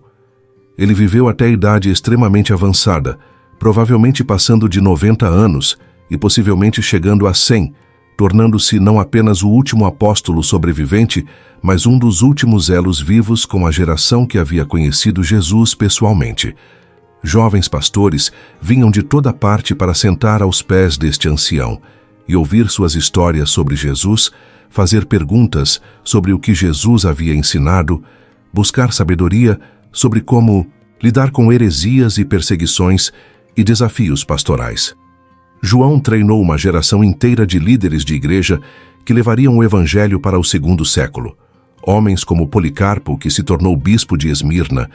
Ele viveu até a idade extremamente avançada, provavelmente passando de 90 anos e possivelmente chegando a 100, tornando-se não apenas o último apóstolo sobrevivente, mas um dos últimos elos vivos com a geração que havia conhecido Jesus pessoalmente. Jovens pastores vinham de toda parte para sentar aos pés deste ancião e ouvir suas histórias sobre Jesus, fazer perguntas sobre o que Jesus havia ensinado, buscar sabedoria sobre como lidar com heresias e perseguições e desafios pastorais. João treinou uma geração inteira de líderes de igreja que levariam o evangelho para o 2º século. Homens como Policarpo, que se tornou bispo de Esmirna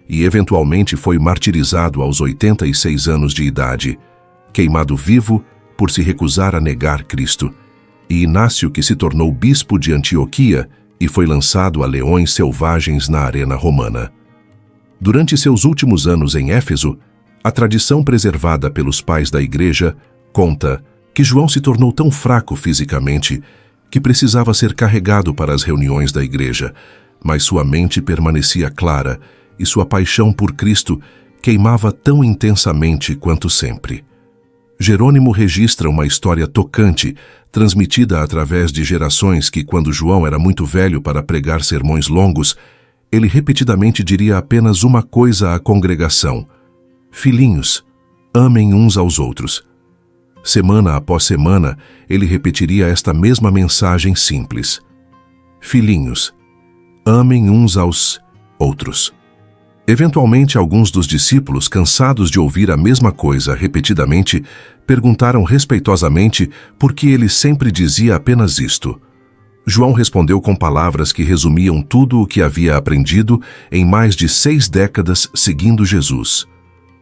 e eventualmente foi martirizado aos 86 anos de idade, queimado vivo por se recusar a negar Cristo, e Inácio, que se tornou bispo de Antioquia e foi lançado a leões selvagens na arena romana. Durante seus últimos anos em Éfeso, a tradição preservada pelos pais da igreja conta que João se tornou tão fraco fisicamente que precisava ser carregado para as reuniões da igreja, mas sua mente permanecia clara e sua paixão por Cristo queimava tão intensamente quanto sempre. Jerônimo registra uma história tocante, transmitida através de gerações que, quando João era muito velho para pregar sermões longos, ele repetidamente diria apenas uma coisa à congregação: filhinhos, amem uns aos outros. Semana após semana, ele repetiria esta mesma mensagem simples: Filhinhos, amem uns aos outros. Eventualmente, alguns dos discípulos, cansados de ouvir a mesma coisa repetidamente, perguntaram respeitosamente por que ele sempre dizia apenas isto. João respondeu com palavras que resumiam tudo o que havia aprendido em mais de 6 décadas seguindo Jesus.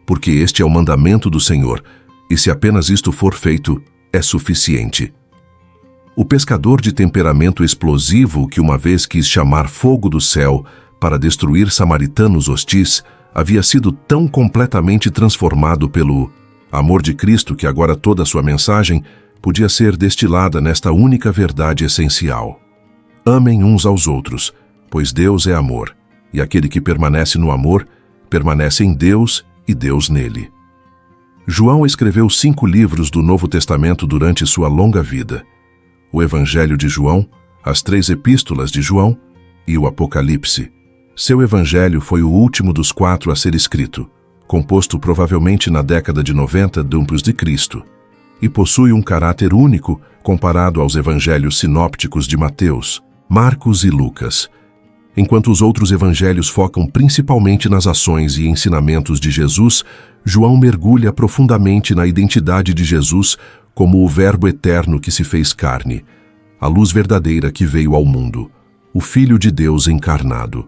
Porque este é o mandamento do Senhor, e se apenas isto for feito, é suficiente. O pescador de temperamento explosivo que uma vez quis chamar fogo do céu para destruir samaritanos hostis, havia sido tão completamente transformado pelo amor de Cristo que agora toda a sua mensagem podia ser destilada nesta única verdade essencial. Amem uns aos outros, pois Deus é amor, e aquele que permanece no amor, permanece em Deus e Deus nele. João escreveu 5 livros do Novo Testamento durante sua longa vida: o Evangelho de João, as 3 epístolas de João e o Apocalipse. Seu evangelho foi o último dos 4 a ser escrito, composto provavelmente na década de 90 d.C., e possui um caráter único comparado aos evangelhos sinópticos de Mateus, Marcos e Lucas. Enquanto os outros evangelhos focam principalmente nas ações e ensinamentos de Jesus, João mergulha profundamente na identidade de Jesus como o Verbo eterno que se fez carne, a luz verdadeira que veio ao mundo, o Filho de Deus encarnado.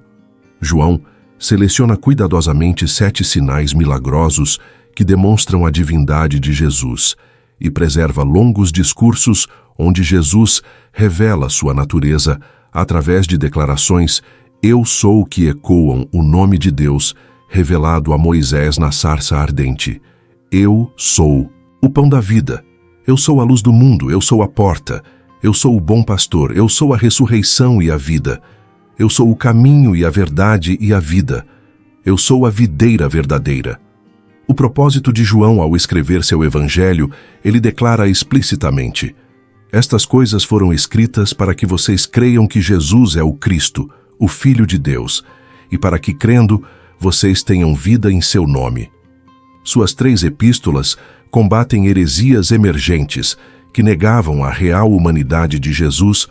João seleciona cuidadosamente 7 sinais milagrosos que demonstram a divindade de Jesus e preserva longos discursos onde Jesus revela sua natureza através de declarações "Eu sou" que ecoam o nome de Deus revelado a Moisés na sarça ardente. Eu sou o pão da vida. Eu sou a luz do mundo. Eu sou a porta. Eu sou o bom pastor. Eu sou a ressurreição e a vida. Eu sou o caminho e a verdade e a vida. Eu sou a videira verdadeira. O propósito de João ao escrever seu evangelho, ele declara explicitamente: estas coisas foram escritas para que vocês creiam que Jesus é o Cristo, o Filho de Deus, e para que, crendo, vocês tenham vida em seu nome. Suas 3 epístolas combatem heresias emergentes que negavam a real humanidade de Jesus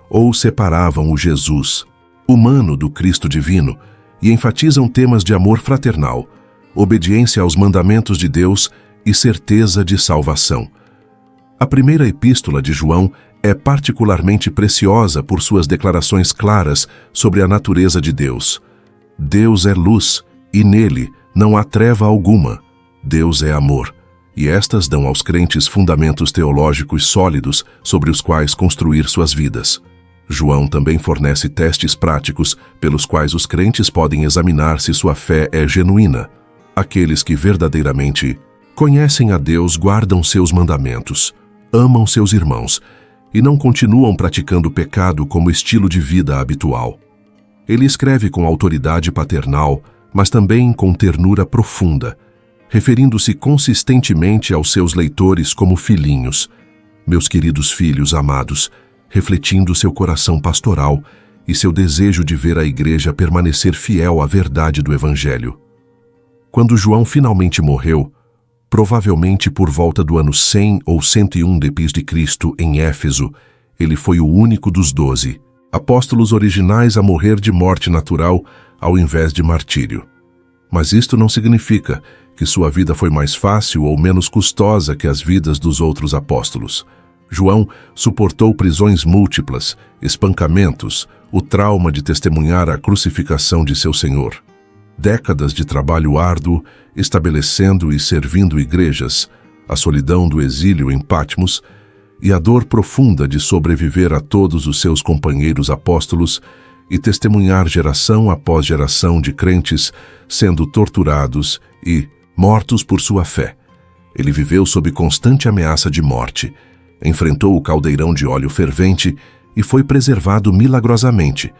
ou separavam o Jesus humano do Cristo divino e enfatizam temas de amor fraternal, obediência aos mandamentos de Deus e certeza de salvação. A primeira epístola de João é particularmente preciosa por suas declarações claras sobre a natureza de Deus. Deus é luz, e nele não há treva alguma. Deus é amor, e estas dão aos crentes fundamentos teológicos sólidos sobre os quais construir suas vidas. João também fornece testes práticos pelos quais os crentes podem examinar se sua fé é genuína. Aqueles que verdadeiramente conhecem a Deus guardam seus mandamentos, amam seus irmãos e não continuam praticando o pecado como estilo de vida habitual. Ele escreve com autoridade paternal, mas também com ternura profunda, referindo-se consistentemente aos seus leitores como filhinhos, meus queridos filhos amados, refletindo seu coração pastoral e seu desejo de ver a igreja permanecer fiel à verdade do Evangelho. Quando João finalmente morreu, provavelmente por volta do ano 100 ou 101 d.C., em Éfeso, ele foi o único dos 12 apóstolos originais a morrer de morte natural ao invés de martírio. Mas isto não significa que sua vida foi mais fácil ou menos custosa que as vidas dos outros apóstolos. João suportou prisões múltiplas, espancamentos, o trauma de testemunhar a crucificação de seu Senhor. Décadas de trabalho árduo, estabelecendo e servindo igrejas, a solidão do exílio em Patmos e a dor profunda de sobreviver a todos os seus companheiros apóstolos e testemunhar geração após geração de crentes sendo torturados e mortos por sua fé. Ele viveu sob constante ameaça de morte, enfrentou o caldeirão de óleo fervente e foi preservado milagrosamente,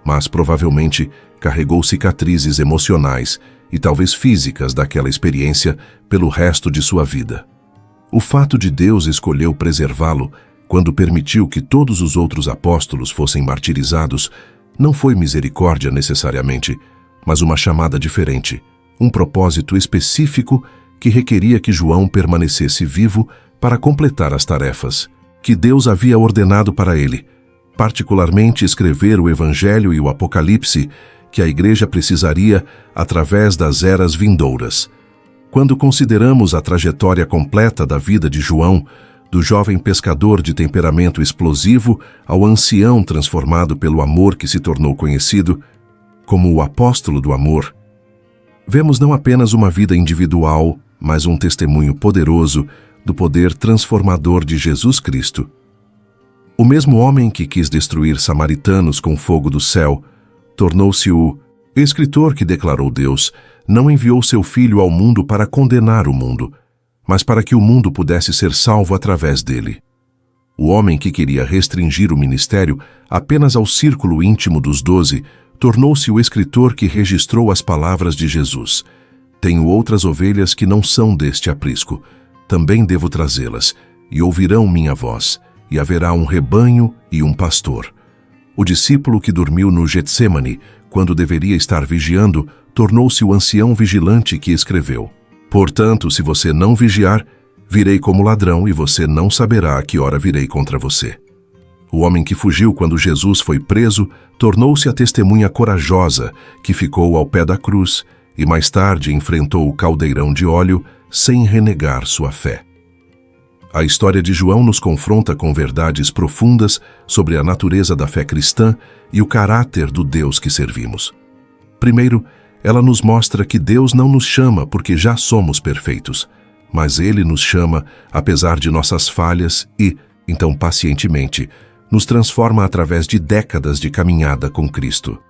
mas provavelmente carregou cicatrizes emocionais e talvez físicas daquela experiência pelo resto de sua vida. O fato de Deus escolheu preservá-lo quando permitiu que todos os outros apóstolos fossem martirizados não foi misericórdia necessariamente, mas uma chamada diferente, um propósito específico que requeria que João permanecesse vivo para completar as tarefas que Deus havia ordenado para ele, particularmente escrever o Evangelho e o Apocalipse, que a Igreja precisaria através das eras vindouras. Quando consideramos a trajetória completa da vida de João, do jovem pescador de temperamento explosivo ao ancião transformado pelo amor que se tornou conhecido como o apóstolo do amor, vemos não apenas uma vida individual, mas um testemunho poderoso do poder transformador de Jesus Cristo. O mesmo homem que quis destruir samaritanos com fogo do céu, tornou-se o escritor que declarou: Deus não enviou seu Filho ao mundo para condenar o mundo, mas para que o mundo pudesse ser salvo através dele. O homem que queria restringir o ministério apenas ao círculo íntimo dos 12, tornou-se o escritor que registrou as palavras de Jesus: Tenho outras ovelhas que não são deste aprisco, também devo trazê-las, e ouvirão minha voz, e haverá um rebanho e um pastor. O discípulo que dormiu no Getsêmani, quando deveria estar vigiando, tornou-se o ancião vigilante que escreveu: Portanto, se você não vigiar, virei como ladrão e você não saberá a que hora virei contra você. O homem que fugiu quando Jesus foi preso tornou-se a testemunha corajosa que ficou ao pé da cruz e mais tarde enfrentou o caldeirão de óleo sem renegar sua fé. A história de João nos confronta com verdades profundas sobre a natureza da fé cristã e o caráter do Deus que servimos. Primeiro, ela nos mostra que Deus não nos chama porque já somos perfeitos, mas Ele nos chama apesar de nossas falhas e, então pacientemente, nos transforma através de décadas de caminhada com Cristo.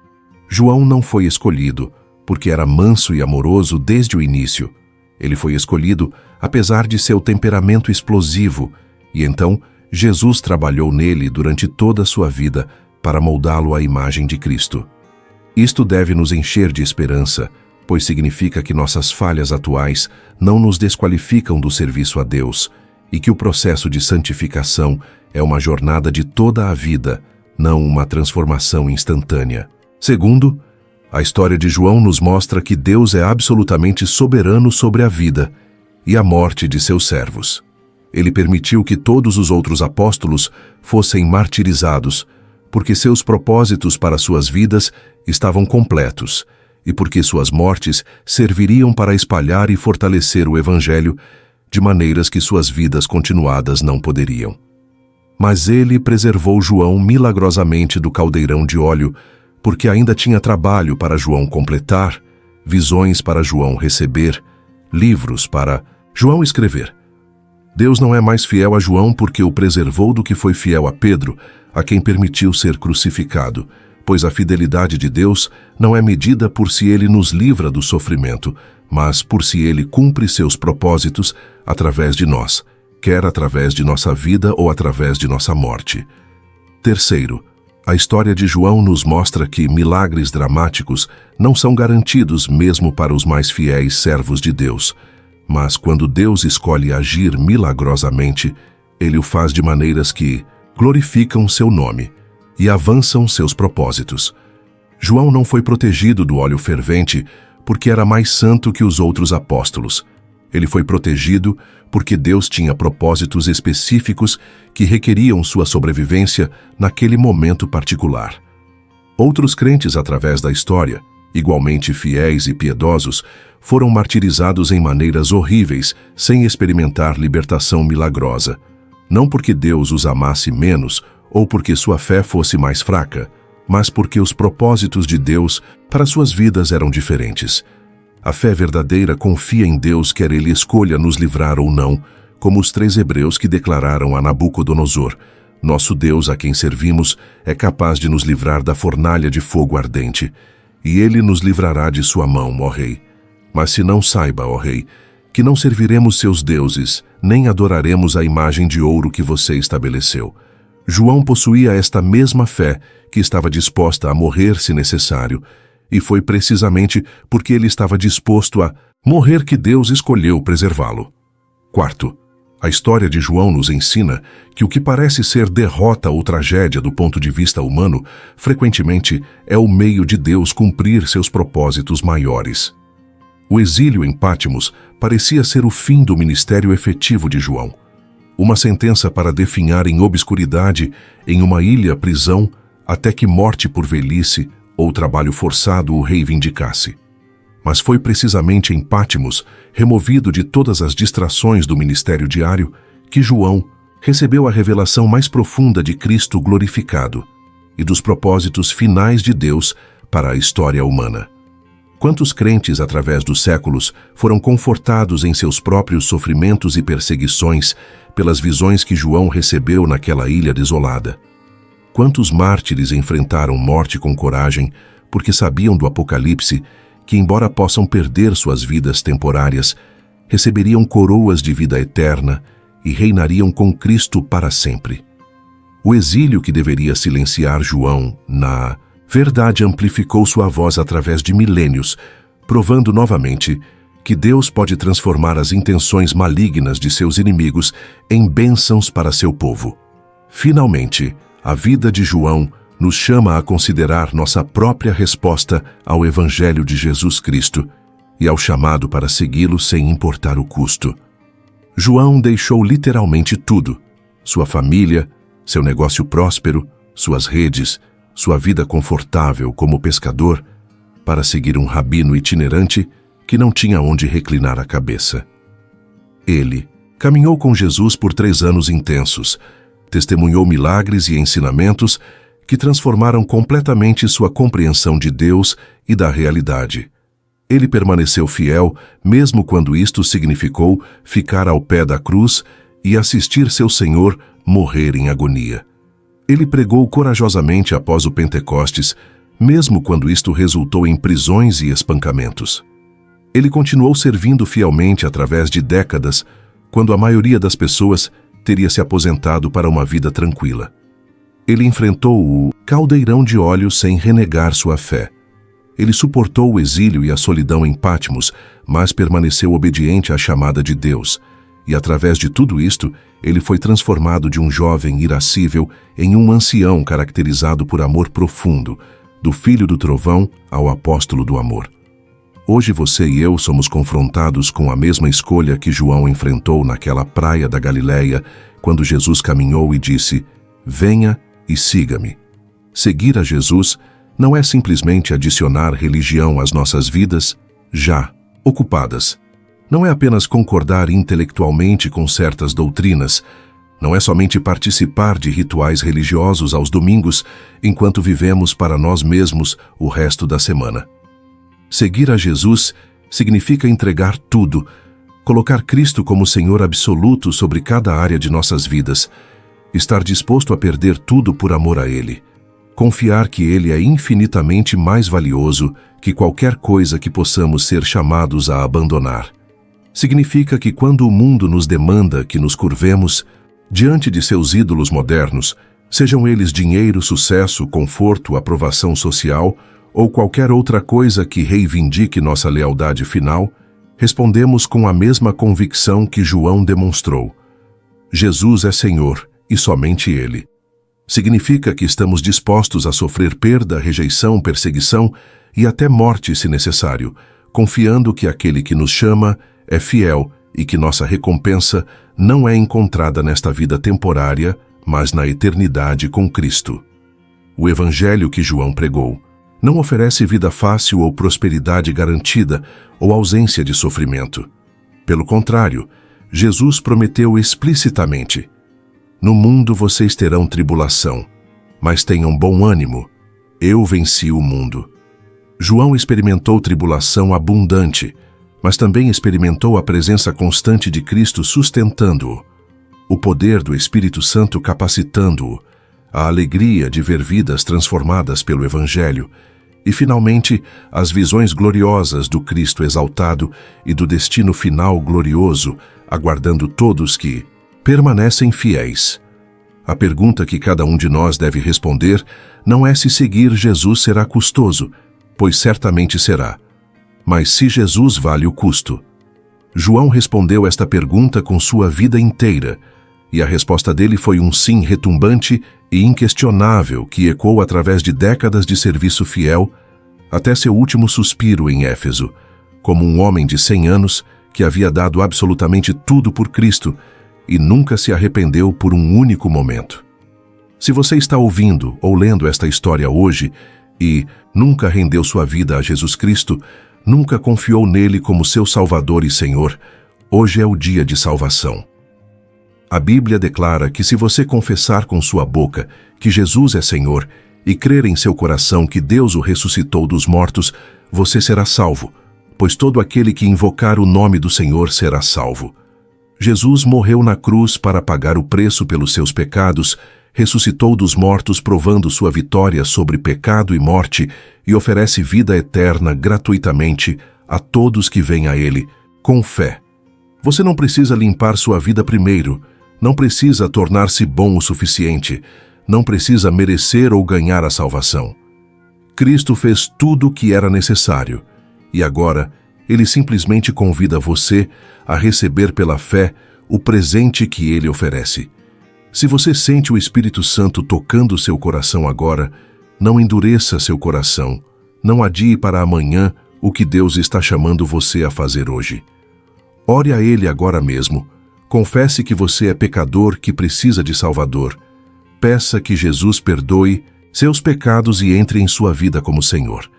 João não foi escolhido porque era manso e amoroso desde o início. Ele foi escolhido apesar de seu temperamento explosivo, e então Jesus trabalhou nele durante toda a sua vida para moldá-lo à imagem de Cristo. Isto deve nos encher de esperança, pois significa que nossas falhas atuais não nos desqualificam do serviço a Deus e que o processo de santificação é uma jornada de toda a vida, não uma transformação instantânea. Segundo, a história de João nos mostra que Deus é absolutamente soberano sobre a vida e a morte de seus servos. Ele permitiu que todos os outros apóstolos fossem martirizados, porque seus propósitos para suas vidas estavam completos e porque suas mortes serviriam para espalhar e fortalecer o Evangelho de maneiras que suas vidas continuadas não poderiam. Mas ele preservou João milagrosamente do caldeirão de óleo, porque ainda tinha trabalho para João completar, visões para João receber, livros para João escrever. Deus não é mais fiel a João porque o preservou do que foi fiel a Pedro, a quem permitiu ser crucificado, pois a fidelidade de Deus não é medida por se ele nos livra do sofrimento, mas por se ele cumpre seus propósitos através de nós, quer através de nossa vida ou através de nossa morte. Terceiro, a história de João nos mostra que milagres dramáticos não são garantidos mesmo para os mais fiéis servos de Deus, mas quando Deus escolhe agir milagrosamente, ele o faz de maneiras que glorificam seu nome e avançam seus propósitos. João não foi protegido do óleo fervente porque era mais santo que os outros apóstolos. Ele foi protegido porque Deus tinha propósitos específicos que requeriam sua sobrevivência naquele momento particular. Outros crentes através da história, igualmente fiéis e piedosos, foram martirizados em maneiras horríveis, sem experimentar libertação milagrosa. Não porque Deus os amasse menos ou porque sua fé fosse mais fraca, mas porque os propósitos de Deus para suas vidas eram diferentes. A fé verdadeira confia em Deus, quer Ele escolha nos livrar ou não, como os 3 hebreus que declararam a Nabucodonosor: Nosso Deus, a quem servimos, é capaz de nos livrar da fornalha de fogo ardente, e Ele nos livrará de sua mão, ó Rei. Mas se não saiba, ó Rei, que não serviremos seus deuses, nem adoraremos a imagem de ouro que você estabeleceu. João possuía esta mesma fé, que estava disposta a morrer se necessário, e foi precisamente porque ele estava disposto a morrer que Deus escolheu preservá-lo. Quarto, a história de João nos ensina que o que parece ser derrota ou tragédia do ponto de vista humano, frequentemente é o meio de Deus cumprir seus propósitos maiores. O exílio em Pátimos parecia ser o fim do ministério efetivo de João. uma sentença para definhar em obscuridade, em uma ilha-prisão, até que morte por velhice ou trabalho forçado o reivindicasse. Mas foi precisamente em Pátimos, removido de todas as distrações do ministério diário, que João recebeu a revelação mais profunda de Cristo glorificado e dos propósitos finais de Deus para a história humana. Quantos crentes, através dos séculos, foram confortados em seus próprios sofrimentos e perseguições pelas visões que João recebeu naquela ilha desolada? Quantos mártires enfrentaram morte com coragem porque sabiam do Apocalipse que, embora possam perder suas vidas temporárias, receberiam coroas de vida eterna e reinariam com Cristo para sempre? O exílio que deveria silenciar João, na verdade, amplificou sua voz através de milênios, provando novamente que Deus pode transformar as intenções malignas de seus inimigos em bênçãos para seu povo. Finalmente, a vida de João nos chama a considerar nossa própria resposta ao Evangelho de Jesus Cristo e ao chamado para segui-lo sem importar o custo. João deixou literalmente tudo: sua família, seu negócio próspero, suas redes, sua vida confortável como pescador, para seguir um rabino itinerante que não tinha onde reclinar a cabeça. Ele caminhou com Jesus por 3 anos intensos, testemunhou milagres e ensinamentos que transformaram completamente sua compreensão de Deus e da realidade. Ele permaneceu fiel, mesmo quando isto significou ficar ao pé da cruz e assistir seu Senhor morrer em agonia. Ele pregou corajosamente após o Pentecostes, mesmo quando isto resultou em prisões e espancamentos. Ele continuou servindo fielmente através de décadas, quando a maioria das pessoas teria se aposentado para uma vida tranquila. Ele enfrentou o caldeirão de óleo sem renegar sua fé. Ele suportou o exílio e a solidão em Pátimos, mas permaneceu obediente à chamada de Deus. E através de tudo isto, ele foi transformado de um jovem irascível em um ancião caracterizado por amor profundo, do filho do trovão ao apóstolo do amor. Hoje você e eu somos confrontados com a mesma escolha que João enfrentou naquela praia da Galileia, quando Jesus caminhou e disse: "Venha e siga-me." Seguir a Jesus não é simplesmente adicionar religião às nossas vidas já ocupadas. Não é apenas concordar intelectualmente com certas doutrinas. Não é somente participar de rituais religiosos aos domingos, enquanto vivemos para nós mesmos o resto da semana. Seguir a Jesus significa entregar tudo, colocar Cristo como Senhor absoluto sobre cada área de nossas vidas, estar disposto a perder tudo por amor a Ele, confiar que Ele é infinitamente mais valioso que qualquer coisa que possamos ser chamados a abandonar. Significa que quando o mundo nos demanda que nos curvemos diante de seus ídolos modernos, sejam eles dinheiro, sucesso, conforto, aprovação social ou qualquer outra coisa que reivindique nossa lealdade final, respondemos com a mesma convicção que João demonstrou: Jesus é Senhor e somente Ele. Significa que estamos dispostos a sofrer perda, rejeição, perseguição e até morte se necessário, confiando que aquele que nos chama é fiel e que nossa recompensa não é encontrada nesta vida temporária, mas na eternidade com Cristo. O Evangelho que João pregou não oferece vida fácil ou prosperidade garantida ou ausência de sofrimento. Pelo contrário, Jesus prometeu explicitamente: "No mundo vocês terão tribulação, mas tenham bom ânimo, eu venci o mundo." João experimentou tribulação abundante, mas também experimentou a presença constante de Cristo sustentando-o, o poder do Espírito Santo capacitando-o, a alegria de ver vidas transformadas pelo Evangelho e, finalmente, as visões gloriosas do Cristo exaltado e do destino final glorioso, aguardando todos que permanecem fiéis. A pergunta que cada um de nós deve responder não é se seguir Jesus será custoso, pois certamente será, mas se Jesus vale o custo. João respondeu esta pergunta com sua vida inteira, e a resposta dele foi um sim retumbante e inquestionável que ecoou através de décadas de serviço fiel até seu último suspiro em Éfeso, como um homem de 100 anos que havia dado absolutamente tudo por Cristo e nunca se arrependeu por um único momento. Se você está ouvindo ou lendo esta história hoje e nunca rendeu sua vida a Jesus Cristo, nunca confiou nele como seu Salvador e Senhor, hoje é o dia de salvação. A Bíblia declara que se você confessar com sua boca que Jesus é Senhor e crer em seu coração que Deus o ressuscitou dos mortos, você será salvo, pois todo aquele que invocar o nome do Senhor será salvo. Jesus morreu na cruz para pagar o preço pelos seus pecados, ressuscitou dos mortos provando sua vitória sobre pecado e morte e oferece vida eterna gratuitamente a todos que vêm a Ele, com fé. Você não precisa limpar sua vida primeiro, não precisa tornar-se bom o suficiente, não precisa merecer ou ganhar a salvação. Cristo fez tudo o que era necessário, e agora Ele simplesmente convida você a receber pela fé o presente que Ele oferece. Se você sente o Espírito Santo tocando seu coração agora, não endureça seu coração, não adie para amanhã o que Deus está chamando você a fazer hoje. Ore a Ele agora mesmo, confesse que você é pecador que precisa de Salvador, peça que Jesus perdoe seus pecados e entre em sua vida como Senhor.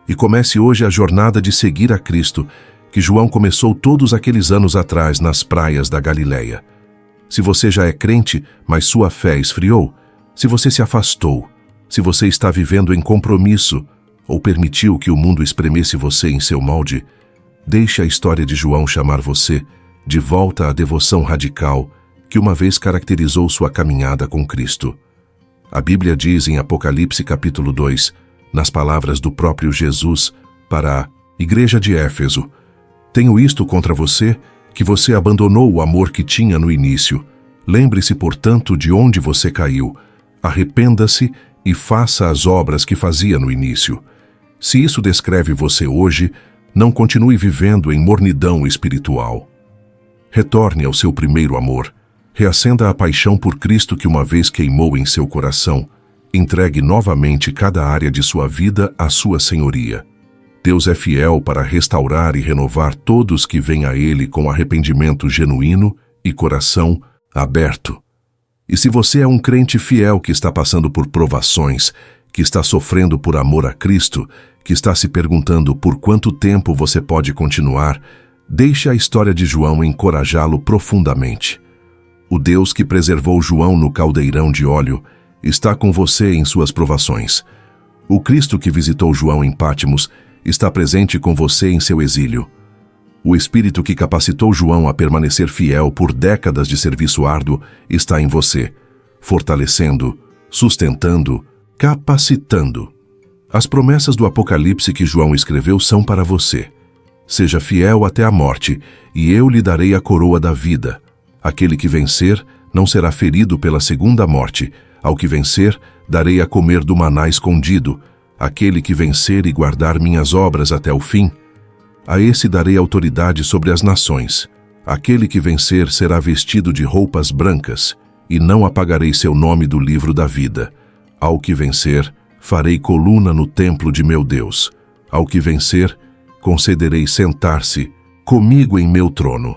E comece hoje a jornada de seguir a Cristo, que João começou todos aqueles anos atrás nas praias da Galileia. Se você já é crente, mas sua fé esfriou, se você se afastou, se você está vivendo em compromisso ou permitiu que o mundo espremesse você em seu molde, deixe a história de João chamar você de volta à devoção radical que uma vez caracterizou sua caminhada com Cristo. A Bíblia diz em Apocalipse capítulo 2, nas palavras do próprio Jesus para a igreja de Éfeso: tenho isto contra você, que você abandonou o amor que tinha no início. Lembre-se, portanto, de onde você caiu. Arrependa-se e faça as obras que fazia no início. Se isso descreve você hoje, não continue vivendo em mornidão espiritual. Retorne ao seu primeiro amor. Reacenda a paixão por Cristo que uma vez queimou em seu coração. Entregue novamente cada área de sua vida à sua senhoria. Deus é fiel para restaurar e renovar todos que vêm a Ele com arrependimento genuíno e coração aberto. E se você é um crente fiel que está passando por provações, que está sofrendo por amor a Cristo, que está se perguntando por quanto tempo você pode continuar, deixe a história de João encorajá-lo profundamente. O Deus que preservou João no caldeirão de óleo está com você em suas provações. O Cristo que visitou João em Pátimos está presente com você em seu exílio. O Espírito que capacitou João a permanecer fiel por décadas de serviço árduo está em você, fortalecendo, sustentando, capacitando. As promessas do Apocalipse que João escreveu são para você. Seja fiel até a morte, e eu lhe darei a coroa da vida. Aquele que vencer não será ferido pela segunda morte. Ao que vencer, darei a comer do maná escondido. Aquele que vencer e guardar minhas obras até o fim, a esse darei autoridade sobre as nações. Aquele que vencer será vestido de roupas brancas, e não apagarei seu nome do livro da vida. Ao que vencer, farei coluna no templo de meu Deus. Ao que vencer, concederei sentar-se comigo em meu trono.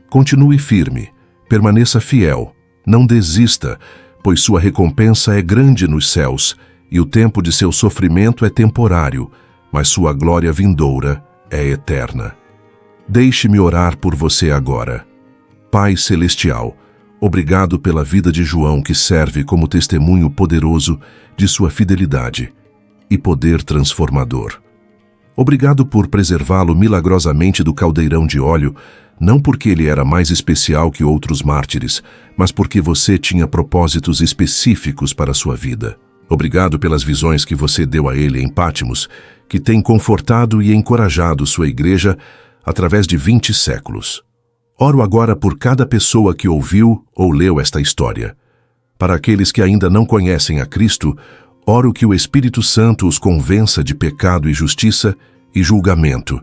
Continue firme, permaneça fiel, não desista, pois sua recompensa é grande nos céus, e o tempo de seu sofrimento é temporário, mas sua glória vindoura é eterna. Deixe-me orar por você agora. Pai Celestial, obrigado pela vida de João que serve como testemunho poderoso de sua fidelidade e poder transformador. Obrigado por preservá-lo milagrosamente do caldeirão de óleo, não porque ele era mais especial que outros mártires, mas porque você tinha propósitos específicos para a sua vida. Obrigado pelas visões que você deu a ele em Pátimos, que tem confortado e encorajado sua igreja através de 20 séculos. Oro agora por cada pessoa que ouviu ou leu esta história. Para aqueles que ainda não conhecem a Cristo, oro que o Espírito Santo os convença de pecado e justiça e julgamento,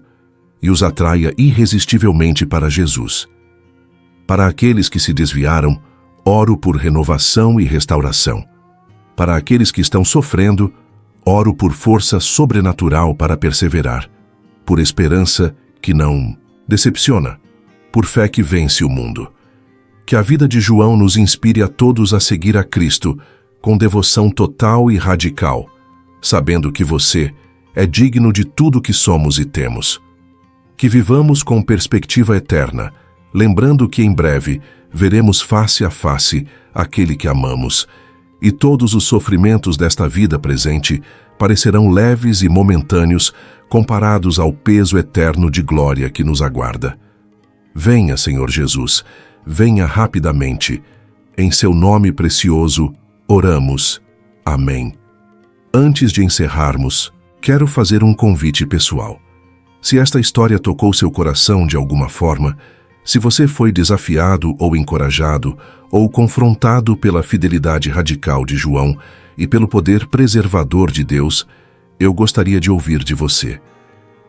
e os atraia irresistivelmente para Jesus. Para aqueles que se desviaram, oro por renovação e restauração. Para aqueles que estão sofrendo, oro por força sobrenatural para perseverar, por esperança que não decepciona, por fé que vence o mundo. Que a vida de João nos inspire a todos a seguir a Cristo com devoção total e radical, sabendo que você é digno de tudo que somos e temos. Que vivamos com perspectiva eterna, lembrando que em breve veremos face a face aquele que amamos, e todos os sofrimentos desta vida presente parecerão leves e momentâneos comparados ao peso eterno de glória que nos aguarda. Venha, Senhor Jesus, venha rapidamente. Em seu nome precioso, oramos. Amém. Antes de encerrarmos, quero fazer um convite pessoal. Se esta história tocou seu coração de alguma forma, se você foi desafiado ou encorajado, ou confrontado pela fidelidade radical de João e pelo poder preservador de Deus, eu gostaria de ouvir de você.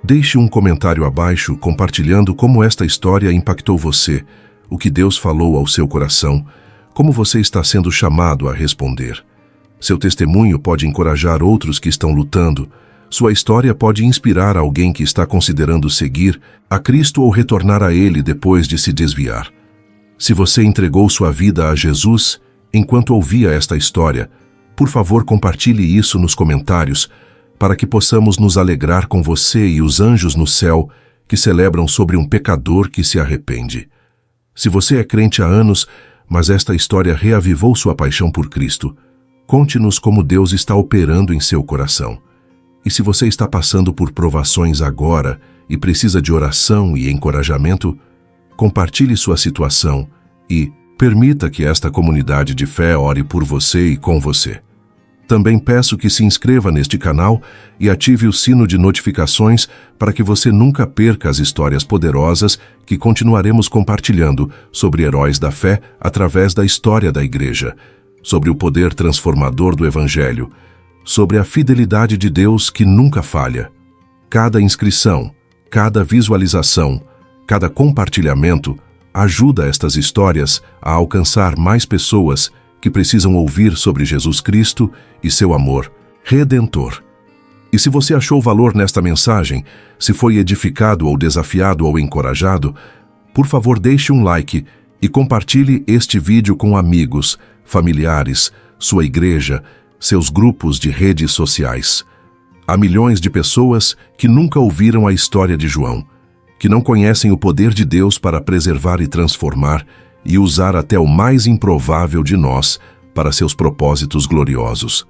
Deixe um comentário abaixo compartilhando como esta história impactou você, o que Deus falou ao seu coração, como você está sendo chamado a responder. Seu testemunho pode encorajar outros que estão lutando. Sua história pode inspirar alguém que está considerando seguir a Cristo ou retornar a Ele depois de se desviar. Se você entregou sua vida a Jesus enquanto ouvia esta história, por favor compartilhe isso nos comentários para que possamos nos alegrar com você e os anjos no céu que celebram sobre um pecador que se arrepende. Se você é crente há anos, mas esta história reavivou sua paixão por Cristo, conte-nos como Deus está operando em seu coração. E se você está passando por provações agora e precisa de oração e encorajamento, compartilhe sua situação e permita que esta comunidade de fé ore por você e com você. Também peço que se inscreva neste canal e ative o sino de notificações para que você nunca perca as histórias poderosas que continuaremos compartilhando sobre heróis da fé através da história da Igreja, sobre o poder transformador do Evangelho, sobre a fidelidade de Deus que nunca falha. Cada inscrição, cada visualização, cada compartilhamento ajuda estas histórias a alcançar mais pessoas que precisam ouvir sobre Jesus Cristo e seu amor redentor. E se você achou valor nesta mensagem, se foi edificado ou desafiado ou encorajado, por favor deixe um like e compartilhe este vídeo com amigos, familiares, sua igreja, seus grupos de redes sociais. Há milhões de pessoas que nunca ouviram a história de João, que não conhecem o poder de Deus para preservar e transformar e usar até o mais improvável de nós para seus propósitos gloriosos.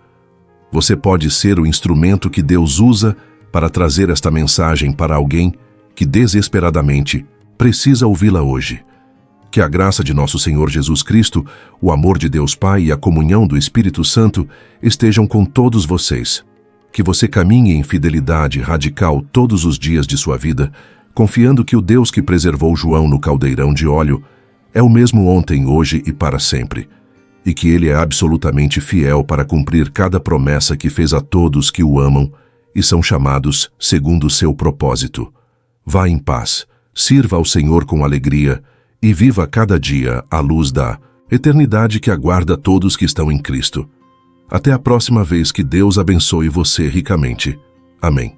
Você pode ser o instrumento que Deus usa para trazer esta mensagem para alguém que desesperadamente precisa ouvi-la hoje. Que a graça de nosso Senhor Jesus Cristo, o amor de Deus Pai e a comunhão do Espírito Santo estejam com todos vocês. Que você caminhe em fidelidade radical todos os dias de sua vida, confiando que o Deus que preservou João no caldeirão de óleo é o mesmo ontem, hoje e para sempre, e que Ele é absolutamente fiel para cumprir cada promessa que fez a todos que o amam e são chamados segundo o seu propósito. Vá em paz, sirva ao Senhor com alegria e viva cada dia à luz da eternidade que aguarda todos que estão em Cristo. Até a próxima vez, que Deus abençoe você ricamente. Amém.